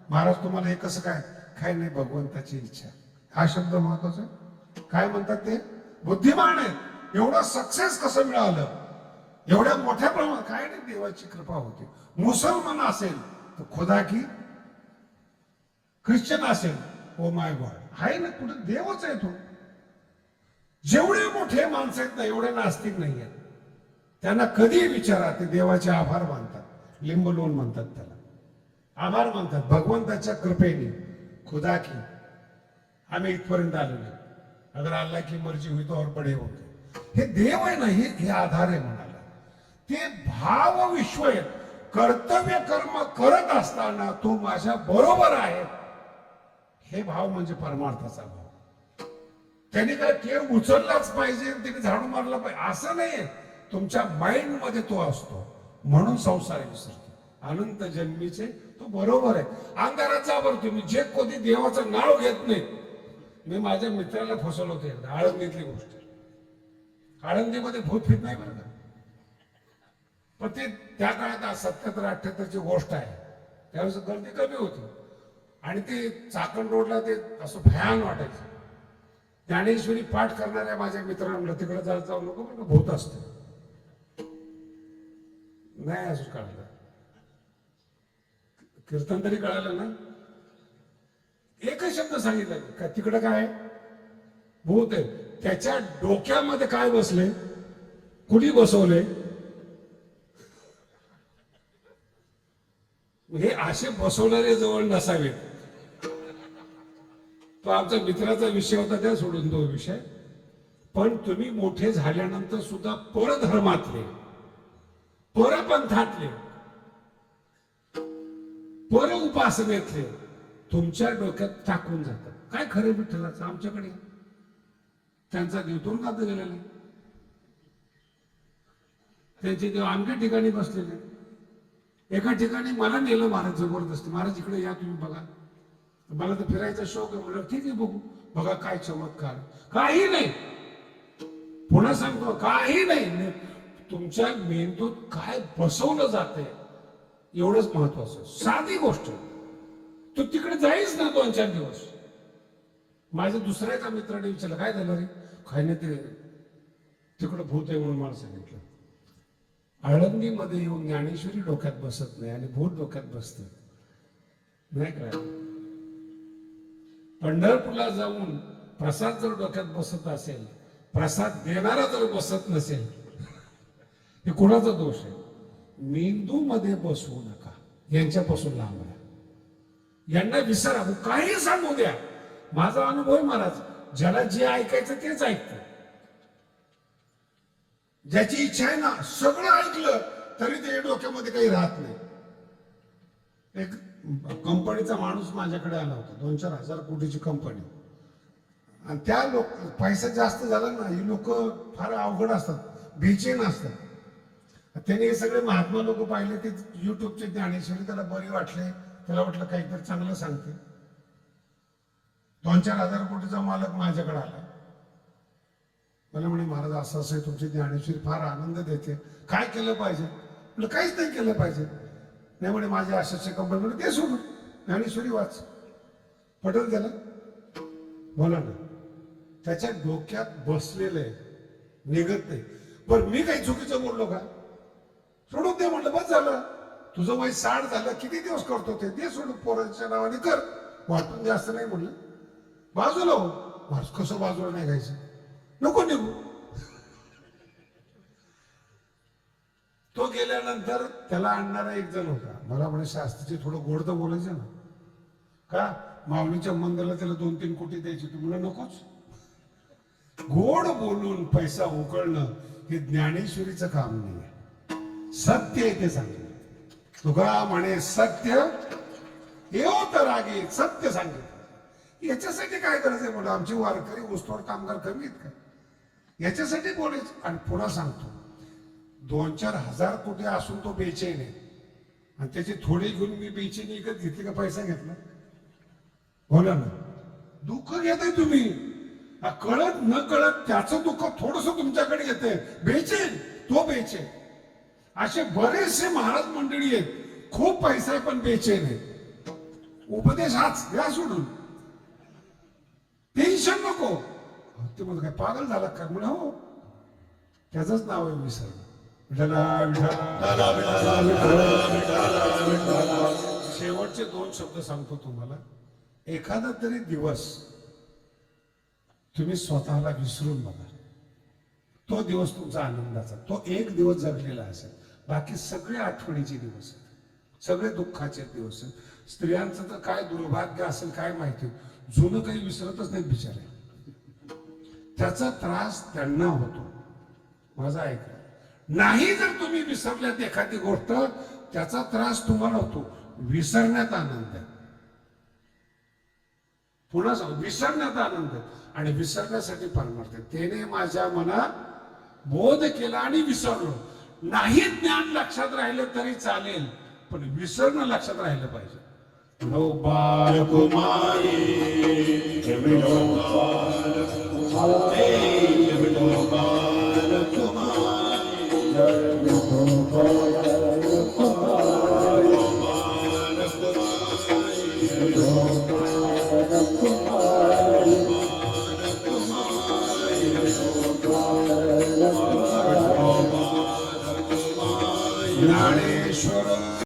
B: महाराज तुम्हाला हे कसं काय नाही, भगवंताची इच्छा. हा शब्द महत्वाचा आहे. काय म्हणतात ते? बुद्धिमान आहे. एवढं सक्सेस कसं मिळालं, एवढ्या मोठ्या प्रमाणात? काय नाही, देवाची कृपा होती. मुसलमान असेल तर खुदा की, ख्रिश्चन असेल ओ माय गॉड, आहे ना, कुठे देवच आहे तो. जेवढे मोठे माणसं आहेत ना, एवढे नास्तिक नाही आहेत. त्यांना कधी विचारा, ते देवाचे आभार मानतात. लिंब लोन म्हणतात त्याला, आभार मानतात. भगवंताच्या कृपेने, खुदा की आम्ही इथपर्यंत आलो नाही, अगर अल्लाह की मर्जी हुई तो और बडे होते. हे देव आहे ना, हे आधार आहे म्हणाला. ते भाव विश्व आहे. कर्तव्य कर्म करत असताना तो माझ्या बरोबर आहे, हे भाव म्हणजे परमार्थाचा भाव. त्याने काय केर उचललाच पाहिजे, त्याने झाडू मारला पाहिजे असं नाहीये. तुमच्या माइंड मध्ये तो असतो, म्हणून संसार विसरतो. अनंत जन्मीचे तो बरोबर आहे. अंधारात जा बरं तुम्ही, जे कधी देवाचं नाव घेत नाही. मी माझ्या मित्राला फसवलं होतं एकदा, आळंदीतली गोष्ट. आळंदीमध्ये भूत फित नाही बरं का, पण ते त्या काळात 77-78ची गोष्ट आहे, त्यावेळेस गर्दी कमी होती. आणि ते चाकण रोडला ते असं भयान वाटायचं. ज्ञानेश्वरी पाठ करणाऱ्या माझ्या मित्रांना म्हणलं, तिकडे जाऊ नको बरं, भूत असतं. नाही असं कळलं, कीर्तन तरी कळालं ना. एकच शब्द सांगितलं का, तिकडे काय भूत आहे. त्याच्या डोक्यामध्ये काय बसले, कुणी बसवले? हे असे बसवणारे जवळ नसावेत. तो आमच्या मित्राचा विषय होता, त्या सोडून तो विषय. पण तुम्ही मोठे झाल्यानंतर सुद्धा परधर्मातले, परपंथातले, पर उपासनेतले तुमच्या डोक्यात टाकून जातात. काय खरे विठ्ठलाचं? आमच्याकडे त्यांचा देव तुरुंगात गेलेला, त्यांचे देव आमच्या ठिकाणी बसलेले. एका ठिकाणी मला नेलं महाराज जबरदस्ती, महाराज इकडे या तुम्ही बघा. मला तर फिरायचा शौक आहे. म्हणलं ठीक आहे बघू. बघा काय चमत्कार. काही नाही, पुन्हा सांगतो, काही नाही. तुमच्या मेंदूत काय बसवलं जाते एवढंच महत्वाचं. साधी गोष्ट, तू तिकडे जाईच ना 2-4 दिवस. माझ्या दुसऱ्या एका मित्राने विचारलं, काय झालं रे? काय नाही, ते तिकडं भूत आहे म्हणून मला सांगितलं. आळंदीमध्ये येऊन ज्ञानेश्वरी डोक्यात बसत नाही आणि भूत डोक्यात बसत नाही. काय पंढरपूरला जाऊन प्रसाद जर डोक्यात बसत असेल, प्रसाद देणारा जर बसत नसेल, हे कोणाचा दोष आहे? मेंदू मध्ये बसवू नका, यांच्यापासून लांब राहा. यांना विसरा, काही सांगू द्या. माझा अनुभव आहे महाराज, ज्याला जे ऐकायचं तेच ऐकतं. ज्याची इच्छा आहे ना, सगळं ऐकलं तरी ते डोक्यामध्ये काही राहत नाही. एक कंपनीचा माणूस माझ्याकडे आला होता, 2-4 हजार कोटीची कंपनी. आणि त्या लोक पैसा जास्त झाला ना, ही लोक फार अवघड असतात, बेचैन असतात. त्याने हे सगळे महात्मा लोक पाहिले, ते युट्यूबचे ज्ञानेश्वरी त्याला बरी वाटले. त्याला वाटलं काहीतरी चांगलं सांगते. 2-4 हजार कोटीचा मालक माझ्याकडे आला. मला म्हणे, महाराज असं असं आहे, तुमची ज्ञानेश्वरी फार आनंद देते, काय केलं पाहिजे? म्हटलं काहीच नाही केलं पाहिजे. नाही म्हणे, माझ्या अशाच्या कंपनी. म्हणजे ते सोडून ज्ञानेश्वरी वाच, पटेल त्याला. बोला ना, त्याच्या डोक्यात बसलेलं आहे, निघत नाही. पण मी काही चुकीचं बोललो का? सोडून दे म्हटलं, बस झालं. तुझं वय 60 झालं, किती दिवस करतो ते? दे सोडून, पोरांच्या नावाने कर, वाटून जास्त नाही म्हणलं. बाजूला हो. कसं बाजूला नाही घ्यायचं? नको निघू. तो गेल्यानंतर त्याला आणणारा एक जण होता. मला म्हणे शास्त्रीचे थोडं गोड तर बोलायचं ना, का माऊलीच्या मंदिराला त्याला 2-3 कोटी द्यायची. तुम्हाला नकोच. गोड बोलून पैसा उकळणं हे ज्ञानेश्वरीचं काम नाही. सत्य आहे ते सांगितलं. तुका म्हणे सत्य येऊ तर रागे सत्य सांगितलं. याच्यासाठी काय करायचंय म्हणून आमची वारकरी ऊसतोड कामगार कमी आहेत का? याच्यासाठी बोलायचं. आणि पुन्हा सांगतो, 2-4 हजार कोटी असून तो बेचैन आहे आणि त्याची थोडी घेऊन मी बेचैनी विकत घेतली का पैसा घेतला? बोला ना. दुःख घेताय तुम्ही, कळत न कळत त्याचं दुःख थोडस तुमच्याकडे येते. बेचैन, तो बेचैन. असे बरेचसे महाराज मंडळी आहेत, खूप पैसा आहे पण बेचैन आहे. उपदेश हाच घ्या सोडून, टेन्शन नको. ते म्हणजे काय पागल झाला का? म्हणजे हो, त्याचंच नाव आहे विसरणं. शेवटचे 2 शब्द सांगतो तुम्हाला. एखादा तरी दिवस तुम्ही स्वतःला विसरून बघा. तो दिवस तुमचा आनंदाचा, तो एक दिवस जगलेला असेल. बाकी सगळे आठवणीचे दिवस आहेत, सगळे दुःखाचे दिवस आहेत. स्त्रियांचं तर काय दुर्भाग्य असेल काय माहिती, जुनं काही विसरतच नाही बिचारे. त्याचा त्रास त्यांना होतो. माझा ऐका, नाही जर तुम्ही विसरल्यात एखादी गोष्ट, त्याचा त्रास तुम्हाला होतो. विसरण्यात आनंद आहे. पुन्हा सांग, विसरण्यात आनंद आहे. आणि विसरण्यासाठी परमार्थ आहे. त्याने माझ्या मनात बोध केला आणि विसरलो. नाही ज्ञान लक्षात राहिलं तरी चालेल, पण विसरणं लक्षात राहिलं पाहिजे.
C: बालकुमारी
A: Kumar